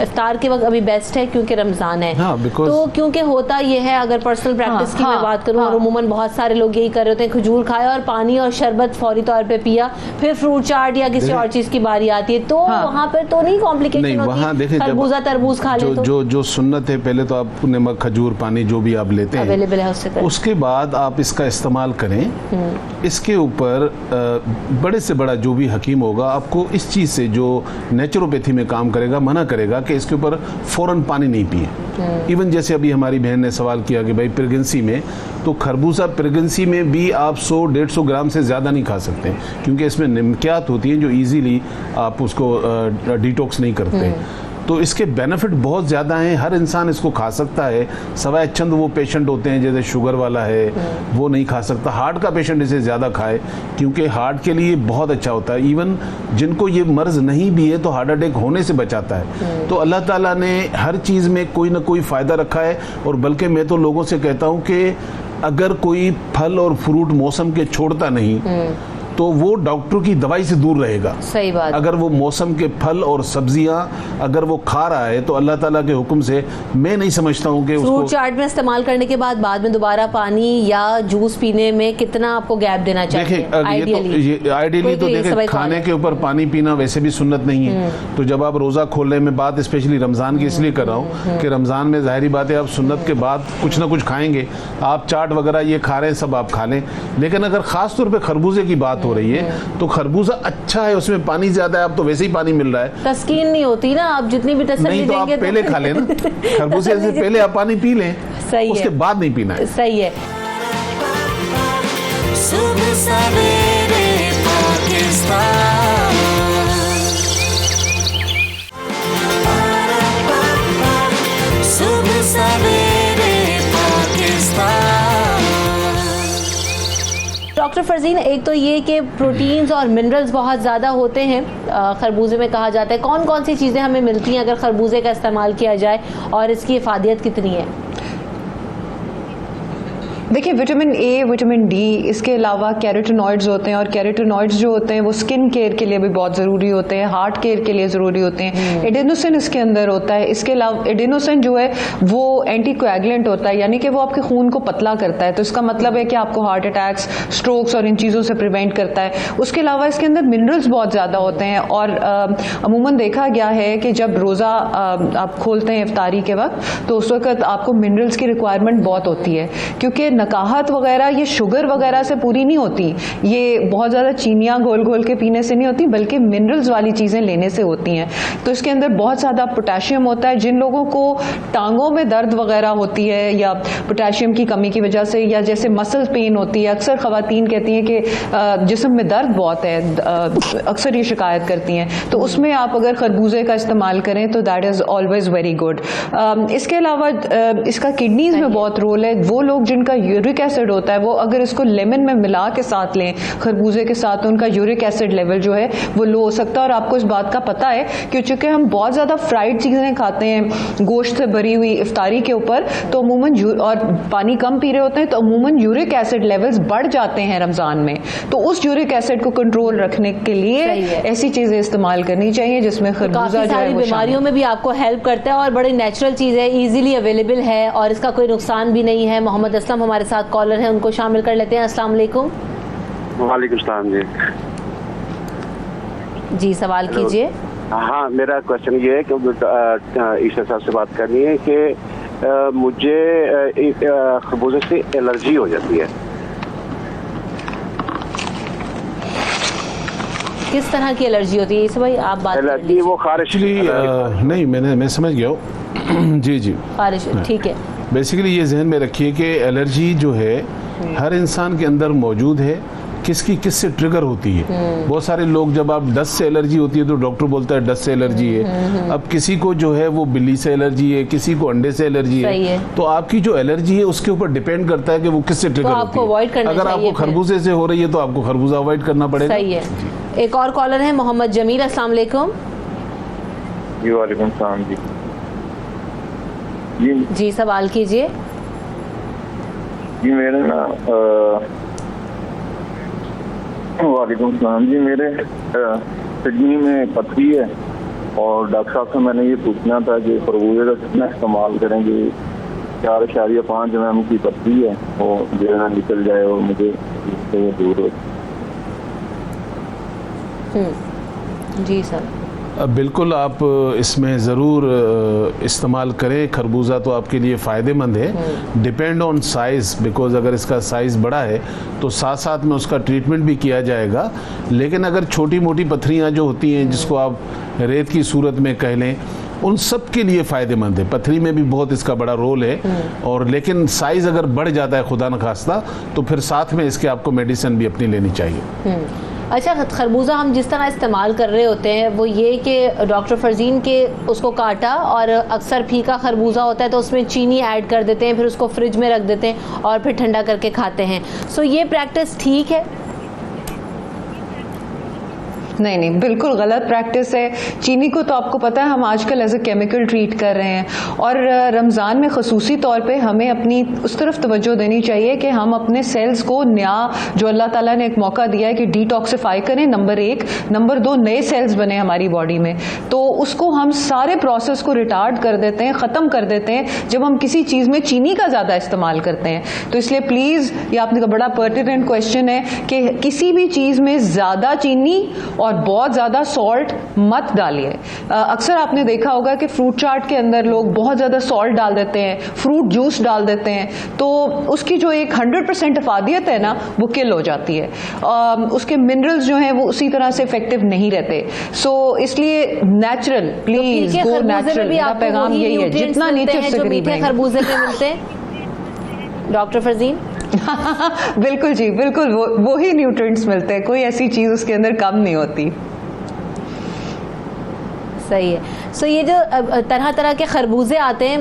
इफ्तार के वक्त अभी बेस्ट है क्योंकि रमजान है। हाँ, तो क्योंकि होता ये है, अगर पर्सनल प्रैक्टिस की मैं बात करूं, और उमूमन बहुत सारे लोग यही कर रहे होते हैं, खजूर खाया और पानी और शरबत फौरी तौर पे पिया, फिर फ्रूट चाट या किसी और चीज की बारी आती है, तो वहाँ पर तो नहीं कॉम्प्लिकेशन होती? खरबूजा तरबूज खा ले तो जो सुन्नत है, पहले तो आप नमक, खजूर, पानी जो भी आप लेते हैं अवेलेबल है उसके बाद आप इसका इस्तेमाल करें। इसके ऊपर बड़े से बड़ा जो भी हकीम होगा आपको इस चीज से, जो नेचुरोपैथी में काम करेगा, मना करेगा कि इसके ऊपर फौरन पानी नहीं पिए। इवन जैसे अभी हमारी बहन ने सवाल किया कि भाई प्रेगनेंसी में, तो खरबूजा प्रेगनेंसी में भी आप 100-150 ग्राम से ज़्यादा नहीं खा सकते, क्योंकि इसमें निमकियात होती हैं जो इजीली आप उसको डिटॉक्स नहीं करते। तो इसके बेनिफिट बहुत ज़्यादा हैं, हर इंसान इसको खा सकता है, सवाए चंद वो पेशेंट होते हैं जैसे शुगर वाला है वो नहीं खा सकता। हार्ट का पेशेंट इसे ज़्यादा खाए क्योंकि हार्ट के लिए बहुत अच्छा होता है। इवन जिनको ये मर्ज नहीं भी है तो हार्ट अटैक होने से बचाता है। तो अल्लाह ताला ने हर चीज़ में कोई ना कोई फ़ायदा रखा है। और बल्कि मैं तो लोगों से कहता हूँ कि अगर कोई फल और फ्रूट मौसम के छोड़ता नहीं तो वो डॉक्टर की दवाई से दूर रहेगा। सही बात। अगर वो मौसम के फल और सब्जियां अगर वो खा रहा है तो अल्लाह ताला के हुक्म से मैं नहीं समझता हूँ कि फ्रूट चाट में इस्तेमाल करने के बाद में दोबारा पानी या जूस पीने में कितना आपको गैप देना चाहिए? देखिए, आइडियली तो देखिए खाने के ऊपर पानी पीना वैसे भी सुन्नत नहीं है। तो जब आप रोज़ा खोलने में बात स्पेशली रमज़ान की इसलिए कर रहा हूँ कि रमज़ान में ज़ाहिरी बात है आप सुन्नत के बाद कुछ ना कुछ खाएंगे। आप चाट वगैरह ये खा रहे हैं सब आप खा लें, लेकिन अगर ख़ास तौर पर खरबूजे की बात हो रही है तो खरबूजा अच्छा है, उसमें पानी ज्यादा है, अब तो वैसे ही पानी मिल रहा है, तस्कीन नहीं होती ना, आप जितनी भी तसल्ली नहीं तो आप पहले खा लें ना, खरबूजे से पहले आप पानी पी लें, सही उसके बाद नहीं पीना है। सही है। सुबह सवेरे पाकिस्तान, सुबह सवेरे पाकिस्तान। डॉक्टर फरजीन, एक तो ये कि प्रोटीन्स और मिनरल्स बहुत ज़्यादा होते हैं खरबूजे में, कहा जाता है। कौन कौन सी चीज़ें हमें मिलती हैं अगर खरबूजे का इस्तेमाल किया जाए और इसकी इफादियत कितनी है? देखिए, विटामिन ए, विटामिन डी, इसके अलावा कैरोटिनॉइड्स होते हैं, और कैरोटिनॉइड्स जो होते हैं वो स्किन केयर के लिए भी बहुत ज़रूरी होते हैं, हार्ट केयर के लिए ज़रूरी होते हैं। एडेनोसिन इसके अंदर होता है। इसके अलावा एडेनोसिन जो है वो एंटीकोएगुलेंट होता है, यानी कि वो आपके खून को पतला करता है। तो इसका मतलब है कि आपको हार्ट अटैक्स, स्ट्रोक्स और इन चीज़ों से प्रिवेंट करता है। उसके अलावा इसके अंदर मिनरल्स बहुत ज़्यादा होते हैं, और अमूमन देखा गया है कि जब रोज़ा आप खोलते हैं इफ्तारी के वक्त तो उस वक्त आपको मिनरल्स की रिक्वायरमेंट बहुत होती है, क्योंकि नकाहत वगैरह ये शुगर वगैरह से पूरी नहीं होती, ये बहुत ज़्यादा चीनियाँ घोल घोल के पीने से नहीं होती, बल्कि मिनरल्स वाली चीज़ें लेने से होती हैं। तो इसके अंदर बहुत ज़्यादा पोटेशियम होता है। जिन लोगों को टांगों में दर्द वगैरह होती है या पोटेशियम की कमी की वजह से, या जैसे मसल पेन होती है, अक्सर ख़वातीन कहती हैं कि जिस्म में दर्द बहुत है, अक्सर ये शिकायत करती हैं, तो उसमें आप अगर खरबूजे का इस्तेमाल करें तो that is always very good. इसके अलावा इसका किडनीज में बहुत रोल है। वो लोग जिनका यूरिक एसिड होता है, वो अगर इसको लेमन में मिला के साथ लें खरबूजे के साथ, तो उनका यूरिक एसिड लेवल जो है वो लो हो सकता है। और आपको इस बात का पता है कि चूंकि हम बहुत ज़्यादा फ्राइड चीज़ें खाते हैं गोश्त से भरी हुई इफ्तारी के ऊपर, तो अमूमन और पानी कम पी रहे होते हैं, तो अमूमन यूरिक एसिड लेवल्स बढ़ जाते हैं रमज़ान में। तो उस यूरिक एसिड को कंट्रोल रखने के लिए ऐसी चीज़ें इस्तेमाल करनी चाहिए जिसमें खरबूजा जो है वो बीमारियों में भी आपको हेल्प करता है और बड़ी नेचुरल चीज़ है, इजीली अवेलेबल है और इसका कोई नुकसान भी नहीं है। मोहम्मद असलम हमारे साथ कॉलर हैं, उनको शामिल कर लेते हैं। अस्सलाम वालेकुम। वालेकुम सलाम जी। जी सवाल कीजिए। हाँ, मेरा क्वेश्चन ये है कि ईशा साहब से बात करनी है कि मुझे खरबूजे से एलर्जी हो जाती है। किस तरह की एलर्जी होती है इस भाई, आप बात एलर्जी वो खारिश नहीं, मैं समझ गया हूँ। जी जी, खारिश, ठीक है। बेसिकली ये जहन में रखिए कि एलर्जी जो है हर इंसान के अंदर मौजूद है, किसकी किस से ट्रिगर होती है। बहुत सारे लोग, जब आप डस्ट से एलर्जी होती है तो डॉक्टर बोलता है डस्ट से एलर्जी है। अब किसी को जो है वो बिल्ली से एलर्जी है, किसी को अंडे से एलर्जी है। तो आपकी जो एलर्जी है उसके ऊपर डिपेंड करता है कि वो किस से ट्रिगर होती है। अगर आपको खरबूजे से हो रही है तो आपको खरबूजा अवॉइड करना पड़ेगा। सही है। एक और कॉलर है मोहम्मद जमील। अस्सलाम वालेकुम। जी वालेकुम सलाम जी। जी सवाल कीजिए। जी मेरे ना वालेकुम सलाम जी, मेरे किडनी में पथरी है और डॉक्टर साहब से मैंने ये पूछना था कि खरबूजे का कितना इस्तेमाल करेंगे। 4.5 mm की पथरी है, वो जो है निकल जाए और मुझे इससे दूर हो। जी सर, बिल्कुल आप इसमें ज़रूर इस्तेमाल करें। खरबूजा तो आपके लिए फ़ायदेमंद है, डिपेंड ऑन साइज़, बिकॉज अगर इसका साइज़ बड़ा है तो साथ साथ में उसका ट्रीटमेंट भी किया जाएगा। लेकिन अगर छोटी मोटी पथरियाँ जो होती हैं, जिसको आप रेत की सूरत में कह लें, उन सब के लिए फ़ायदेमंद है। पथरी में भी बहुत इसका बड़ा रोल है। और लेकिन साइज़ अगर बढ़ जाता है खुदा न खास्ता, तो फिर साथ में इसके आपको मेडिसिन भी अपनी लेनी चाहिए। अच्छा, खरबूजा हम जिस तरह इस्तेमाल कर रहे होते हैं वो ये कि डॉक्टर फरजीन के उसको काटा और अक्सर फीका खरबूजा होता है तो उसमें चीनी ऐड कर देते हैं, फिर उसको फ्रिज में रख देते हैं और फिर ठंडा करके खाते हैं। सो ये प्रैक्टिस ठीक है? नहीं, बिल्कुल गलत प्रैक्टिस है। चीनी को तो आपको पता है हम आजकल एज ए केमिकल ट्रीट कर रहे हैं, और रमज़ान में खसूसी तौर पे हमें अपनी उस तरफ तवज्जो देनी चाहिए कि हम अपने सेल्स को नया, जो अल्लाह ताला ने एक मौका दिया है कि डिटॉक्सिफाई करें, नंबर 1। नंबर 2, नए सेल्स बने हमारी बॉडी में, तो उसको हम सारे प्रोसेस को रिटार्ड कर देते हैं, ख़त्म कर देते हैं जब हम किसी चीज़ में चीनी का ज़्यादा इस्तेमाल करते हैं। तो इसलिए प्लीज़, ये आपने का बड़ा पर्टिनेंट क्वेश्चन है कि किसी भी चीज़ में ज़्यादा चीनी और बहुत ज़्यादा सॉल्ट मत डालिए। अक्सर आपने देखा होगा कि फ्रूट चाट के अंदर लोग बहुत ज़्यादा सॉल्ट डाल देते हैं, फ्रूट जूस डाल देते हैं, तो उसकी जो एक 100% अफादियत है ना, वो किल हो जाती है। उसके मिनरल्स जो हैं वो उसी तरह से इफेक्टिव नहीं रहते। सो इसलिए नेचुरल, प्लीज गो नेचुरल। मेरा पैगाम यही है, जितना नेचर से करीब है। खरबूजे में मिलते हैं डॉक्टर फरजीन? बिल्कुल जी, बिल्कुल वो ही न्यूट्रिएंट्स मिलते हैं, कोई ऐसी चीज उसके अंदर कम नहीं होती। सही है। सो ये जो तरह तरह के खरबूजे आते हैं,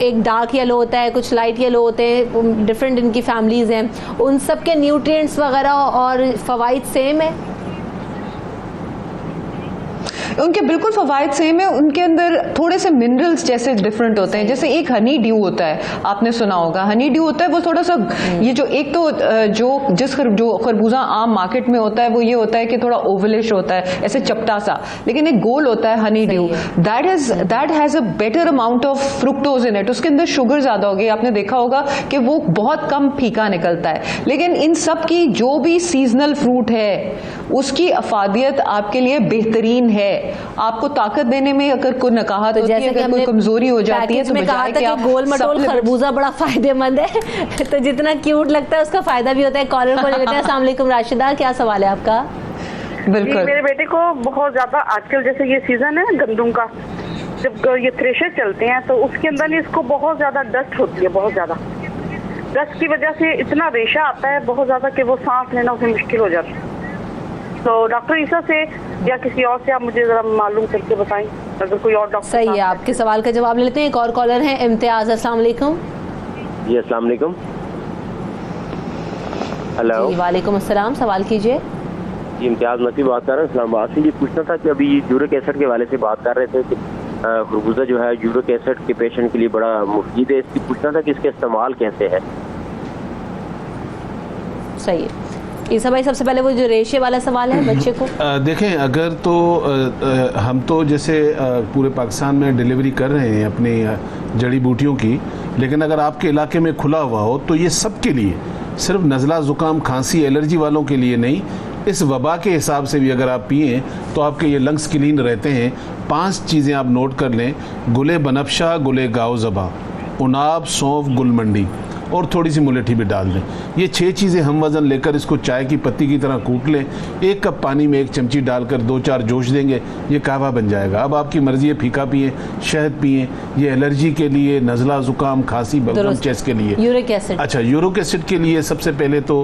एक डार्क येलो होता है, कुछ लाइट येलो होते हैं, डिफरेंट इनकी फैमिलीज हैं, उन सब के न्यूट्रिएंट्स वगैरह और फवाइद सेम है? उनके बिल्कुल फवायद सेम है, उनके अंदर थोड़े से मिनरल्स जैसे डिफरेंट होते हैं। जैसे एक हनी ड्यू होता है, आपने सुना होगा, हनी ड्यू होता है वो थोड़ा सा, ये जो एक तो जो खरबूजा आम मार्केट में होता है वो ये होता है कि थोड़ा ओवलिश होता है, ऐसे चपटा सा, लेकिन एक गोल होता है Honey due, that has a better amount of fructose in it. उसके अंदर शुगर ज्यादा होगी, आपने देखा होगा कि वो बहुत कम फीका निकलता है। लेकिन इन सब की जो भी सीजनल फ्रूट है उसकी अफादियत आपके लिए बेहतरीन है। आपको ताकत देने में अगर कोई नकाहत तो होती है, जैसे कि अगर कोई हमने कमजोरी हो जाती है पैकेज तो में कहा बजाय था कि आप कि गोल मटोल supplements- खरबूजा बड़ा फायदेमंद है तो जितना क्यूट लगता है उसका फायदा भी होता है। कॉलर को लेते हैं। अस्सलाम वालेकुम राशिदा, क्या सवाल है आपका? जी, बिल्कुल। मेरे बेटे को बहुत ज्यादा आजकल जैसे ये सीजन है गंदम का, जब ये थ्रेशर चलते हैं तो उसके अंदर ही इसको बहुत ज्यादा डस्ट होती है, बहुत ज्यादा डस्ट की वजह से इतना रेशा आता है बहुत ज्यादा कि वो सांस लेना उसे मुश्किल हो जाता है। तो डॉक्टर ईसा से या किसी और से आप मुझे जरा मालूम करके बताएं, अगर कोई और डॉक्टर। सही है, आपके सवाल का जवाब लेते हैं। एक और कॉलर है इम्तियाज। अस्सलाम वालेकुम। जी अस्सलाम वालेकुम। हेलो। जी वालेकुम अस्सलाम, सवाल कीजिए। जी इम्तियाज मसीह बात कर रहे हैं इस्लामाबाद से। ये पूछना था कि अभी यूरिक एसिड के हवाले से बात कर रहे थे कि खरबूजा जो है यूरिक एसिड के पेशेंट के लिए बड़ा मुफीद है। इसकी पूछना था कि इसका इस्तेमाल कैसे है। सही है ईसा भाई, सबसे पहले वो जो रेशे वाला सवाल है बच्चे को। देखें, अगर तो हम तो जैसे पूरे पाकिस्तान में डिलीवरी कर रहे हैं अपनी जड़ी बूटियों की, लेकिन अगर आपके इलाके में खुला हुआ हो तो ये सबके लिए, सिर्फ नज़ला ज़ुकाम खांसी एलर्जी वालों के लिए नहीं, इस वबा के हिसाब से भी अगर आप पिए तो आपके ये लंग्स क्लीन रहते हैं। 5 चीज़ें आप नोट कर लें: गुले बनफशा, गुले गाओ ज़बा, उनाब, सौंफ, गुलमंडी और थोड़ी सी मुलेठी भी डाल दें। ये 6 चीज़ें हम वज़न लेकर इसको चाय की पत्ती की तरह कूट लें। 1 कप पानी में 1 चमची डालकर 2-4 जोश देंगे, ये कहवा बन जाएगा। अब आपकी मर्जी है, फीका पिए, शहद पिए। ये एलर्जी के लिए, नज़ला ज़ुकाम खांसी बलगम चेस्ट के लिए। यूरिक एसिड, अच्छा, यूरिक एसिड के लिए सबसे पहले तो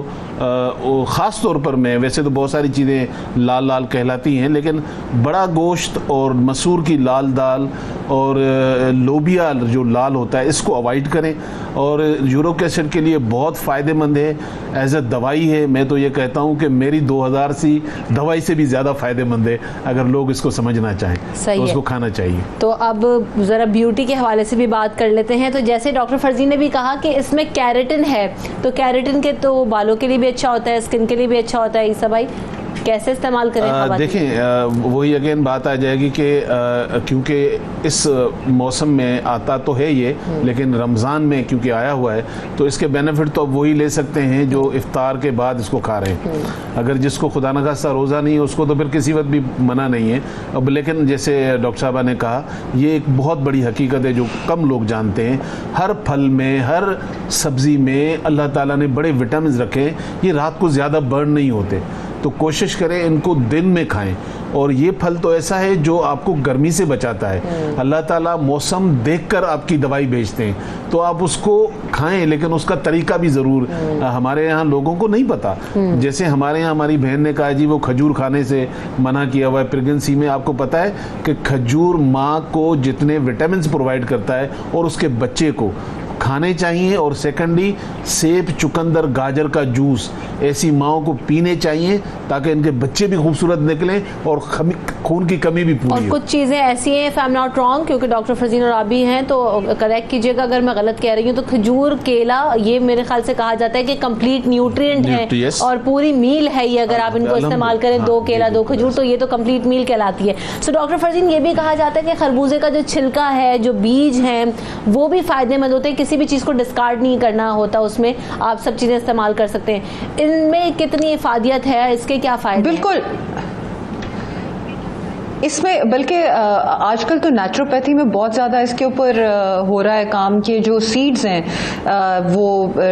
ख़ास तौर पर मैं, वैसे तो बहुत सारी चीज़ें लाल लाल कहलाती हैं, लेकिन बड़ा गोश्त और मसूर की लाल दाल और लोबिया जो लाल होता है इसको अवॉइड करें। और यूरिक एसिड के लिए बहुत फ़ायदेमंद है, एज ए दवाई है। मैं तो ये कहता हूँ कि मेरी 2000 सी दवाई से भी ज़्यादा फ़ायदेमंद है। अगर लोग इसको समझना चाहें तो उसको खाना चाहिए। तो अब ज़रा ब्यूटी के हवाले से भी बात कर लेते हैं। तो जैसे डॉक्टर फरजीन ने भी कहा कि इसमें कैरेटिन है, तो कैरेटिन के तो बालों के लिए भी अच्छा होता है, स्किन के लिए भी अच्छा होता है। ईसा भाई, कैसे इस्तेमाल करें? देखें, वही अगेन बात आ जाएगी कि क्योंकि इस मौसम में आता तो है ये, लेकिन रमज़ान में क्योंकि आया हुआ है तो इसके बेनिफिट तो अब वही ले सकते हैं जो इफ्तार के बाद इसको खा रहे हैं। अगर जिसको खुदा न खास्ता रोज़ा नहीं है उसको तो फिर किसी वक्त भी मना नहीं है। अब लेकिन जैसे डॉक्टर साहबा ने कहा, ये एक बहुत बड़ी हकीकत है जो कम लोग जानते हैं। हर फल में, हर सब्ज़ी में अल्लाह ताला ने बड़े विटामिन रखे हैं। ये रात को ज़्यादा बर्न नहीं होते, तो कोशिश करें इनको दिन में खाएं। और ये फल तो ऐसा है जो आपको गर्मी से बचाता है। अल्लाह ताला मौसम देखकर आपकी दवाई भेजते हैं, तो आप उसको खाएं, लेकिन उसका तरीका भी ज़रूर हमारे यहाँ लोगों को नहीं पता। जैसे हमारे यहाँ हमारी बहन ने कहा जी वो खजूर खाने से मना किया हुआ है प्रेगनेंसी में। आपको पता है कि खजूर माँ को जितने विटामिन प्रोवाइड करता है और उसके बच्चे को खाने चाहिए। और सेकंडली, सेब, चुकंदर, गाजर का जूस ऐसी माओं को पीने चाहिए ताकि इनके बच्चे भी खूबसूरत निकलें और खून की कमी भी पूरी और हो। कुछ चीज़ें ऐसी हैं, if I am not wrong, क्योंकि डॉक्टर फरजीन और आप भी हैं तो करेक्ट कीजिएगा अगर मैं गलत कह रही हूँ, तो खजूर, केला, ये मेरे ख्याल से कहा जाता है कि कंप्लीट न्यूट्रिएंट है और पूरी मील है ये। अगर आप इनको इस्तेमाल करें, 2 केला 2 खजूर, तो ये तो कंप्लीट मील कहलाती है। सो डॉक्टर फरजीन, ये भी कहा जाता है कि खरबूजे का जो छिलका है, जो बीज हैं, वो भी फायदेमंद होते हैं। किसी भी चीज़ को डिस्कार्ड नहीं करना होता, उसमें आप सब चीज़ें इस्तेमाल कर सकते हैं। इनमें कितनी इफादियत है, इसके क्या फायदे? बिल्कुल, इसमें बल्कि आजकल तो नेचुरोपैथी में बहुत ज़्यादा इसके ऊपर हो रहा है काम कि जो सीड्स हैं वो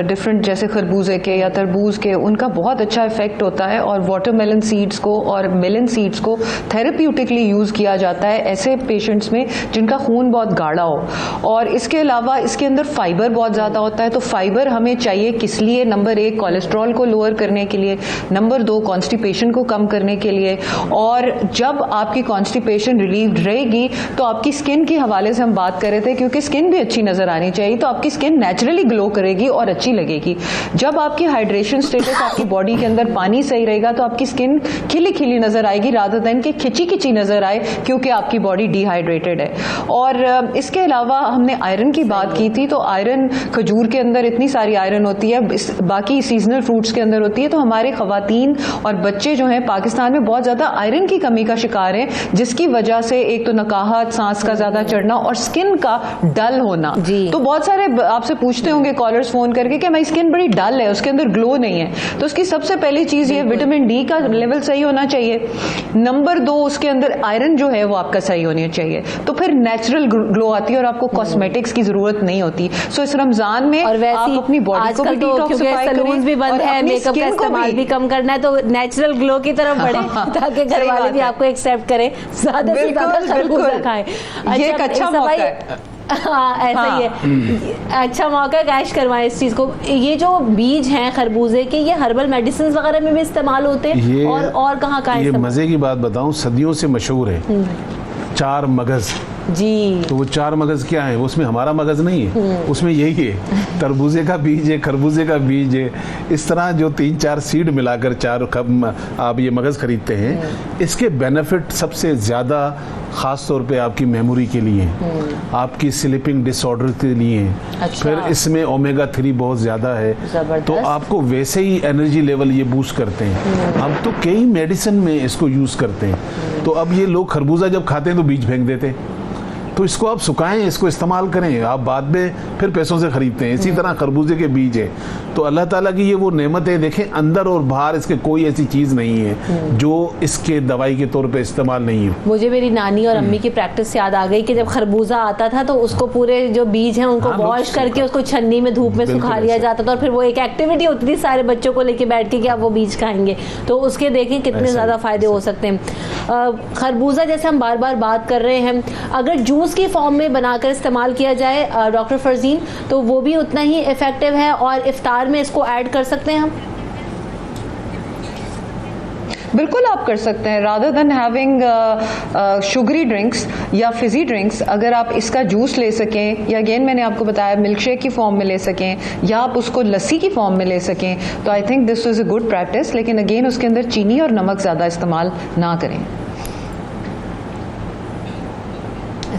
डिफरेंट, जैसे खरबूजे के या तरबूज के, उनका बहुत अच्छा इफेक्ट होता है। और वाटरमेलन सीड्स को और मेलन सीड्स को थेरेप्यूटिकली यूज़ किया जाता है ऐसे पेशेंट्स में जिनका खून बहुत गाढ़ा हो। और इसके अलावा इसके अंदर फाइबर बहुत ज़्यादा होता है। तो फाइबर हमें चाहिए किस लिए? नंबर 1 कोलेस्ट्रॉल को लोअर करने के लिए, नंबर 2 कॉन्स्टिपेशन को कम करने के लिए। और जब आपकी कॉन्स्टिपेशन रिलीव्ड रहेगी तो आपकी स्किन के हवाले से हम बात कर रहे थे, क्योंकि स्किन भी अच्छी नजर आनी चाहिए, तो आपकी स्किन नेचुरली ग्लो करेगी और अच्छी लगेगी। जब आपकी हाइड्रेशन स्टेटस, आपकी बॉडी के अंदर पानी सही रहेगा, तो आपकी स्किन खिली खिली नजर आएगी रादर देन कि खिंची खिंची नजर आए, क्योंकि आपकी बॉडी डिहाइड्रेटेड है। और इसके अलावा हमने आयरन की बात की थी, तो आयरन खजूर के अंदर इतनी सारी आयरन होती है, बाकी सीजनल फ्रूट्स के अंदर होती है। तो हमारे खवातीन और बच्चे जो हैं पाकिस्तान में बहुत ज्यादा आयरन की कमी का शिकार हैं, जिसकी वजह से एक तो नकाहत, सांस का ज्यादा चढ़ना और स्किन का डल होना। तो बहुत सारे आपसे पूछते होंगे कॉलर्स फोन करके कि हमारी स्किन बड़ी डल है, उसके अंदर ग्लो नहीं है। तो उसकी सबसे पहली चीज ये विटामिन डी का लेवल सही होना चाहिए। नंबर 2, उसके अंदर आयरन जो है वो आपका सही होनी चाहिए, तो फिर नेचुरल ग्लो आती है और आपको कॉस्मेटिक्स की जरूरत नहीं होती। सो इस रमजान में और आप अपनी बॉडी को भी डिटॉक्सिफाई करें, सैलून भी बंद है, मेकअप का इस्तेमाल भी कम करना है, तो नेचुरल ग्लो की तरफ बढ़े ताकि घर वाले भी आपको एक्सेप्ट करें, ज्यादा से ज्यादा खरबूजा खाएं। ये एक अच्छा मौका है। हाँ, ऐसा ही है, अच्छा मौका है, कैश करवाएं इस चीज को। ये जो बीज हैं खरबूजे के, ये हर्बल मेडिसिन वगैरह में भी इस्तेमाल होते हैं, और कहाँ ये मजे की बात बताऊं, सदियों से मशहूर है 4 मगज जी। तो वो 4 मगज क्या है? उसमें हमारा मगज नहीं है, उसमें यही है, तरबूजे का बीज है, खरबूजे का बीज है, इस तरह जो 3-4 सीड मिलाकर 4 आप ये मगज खरीदते हैं। इसके बेनिफिट सबसे ज्यादा खास तौर पे आपकी मेमोरी के लिए, आपकी स्लीपिंग डिसऑर्डर के लिए। अच्छा। फिर इसमें ओमेगा 3 बहुत ज्यादा है, तो आपको वैसे ही एनर्जी लेवल ये बूस्ट करते हैं। हम तो कई मेडिसिन में इसको यूज करते हैं। तो अब ये लोग खरबूजा जब खाते हैं तो बीज फेंक देते हैं, तो इसको आप सुखाएं, इसको इस्तेमाल करें, आप बाद में फिर पैसों से खरीदते हैं। इसी तरह खरबूजे के बीज है, तो अल्लाह ताला की ये वो नेमत है। देखें, अंदर और बाहर इसके कोई ऐसी चीज नहीं है जो इसके दवाई के तौर पे इस्तेमाल नहीं है। मुझे मेरी नानी और अम्मी की प्रैक्टिस याद आ गई कि जब खरबूजा आता था तो उसको पूरे जो बीज हैं उनको वॉश करके उसको छन्नी में धूप में सुखा लिया जाता था, और फिर वो एक एक्टिविटी होती थी सारे बच्चों को लेके बैठ के कि आप वो बीज खाएंगे। तो उसके देखें कितने ज्यादा फायदे हो सकते हैं। खरबूजा जैसे हम बार बार बात कर रहे हैं, अगर जूस की फॉर्म में बनाकर इस्तेमाल किया जाए डॉक्टर फरजीन, तो वो भी उतना ही इफेक्टिव है, और इफ्तार में इसको ऐड कर सकते हैं हम। बिल्कुल आप कर सकते हैं। Rather than having sugary drinks या फिजी ड्रिंक्स, अगर आप इसका जूस ले सकें, या अगेन मैंने आपको बताया मिल्क शेक की फॉर्म में ले सकें, या आप उसको लस्सी की फॉर्म में ले सकें, तो I think this is a good practice. लेकिन अगेन उसके अंदर चीनी और नमक ज़्यादा इस्तेमाल ना करें।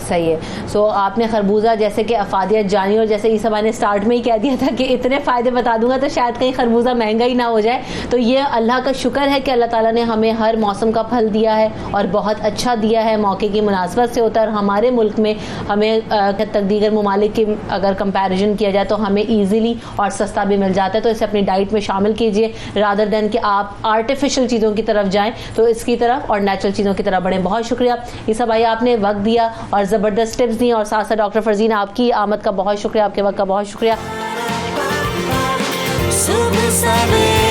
सही है। सो आपने खरबूजा जैसे कि अफादियत जानी, और जैसे ईसा भाई ने स्टार्ट में ही कह दिया था कि इतने फ़ायदे बता दूंगा तो शायद कहीं खरबूजा महंगा ही ना हो जाए। तो ये अल्लाह का शुक्र है कि अल्लाह ताला ने हमें हर मौसम का फल दिया है, और बहुत अच्छा दिया है, मौके की मुनासबत से होता है। और हमारे मुल्क में हमें दीगर ममालिक की अगर कंपैरिजन किया जाए तो हमें ईजीली और सस्ता भी मिल जाता है। तो इसे अपनी डाइट में शामिल कीजिए, रादर देन कि आप आर्टिफिशियल चीज़ों की तरफ जाएँ, तो इसकी तरफ और नेचुरल चीज़ों की तरफ बढ़ें। बहुत शुक्रिया ईसा भाई, आपने वक्त दिया और ज़बरदस्त टिप्स दी, और साथ साथ डॉक्टर फरजीन आपकी आमद का बहुत शुक्रिया, आपके वक्त का बहुत शुक्रिया। सुबह सवेरे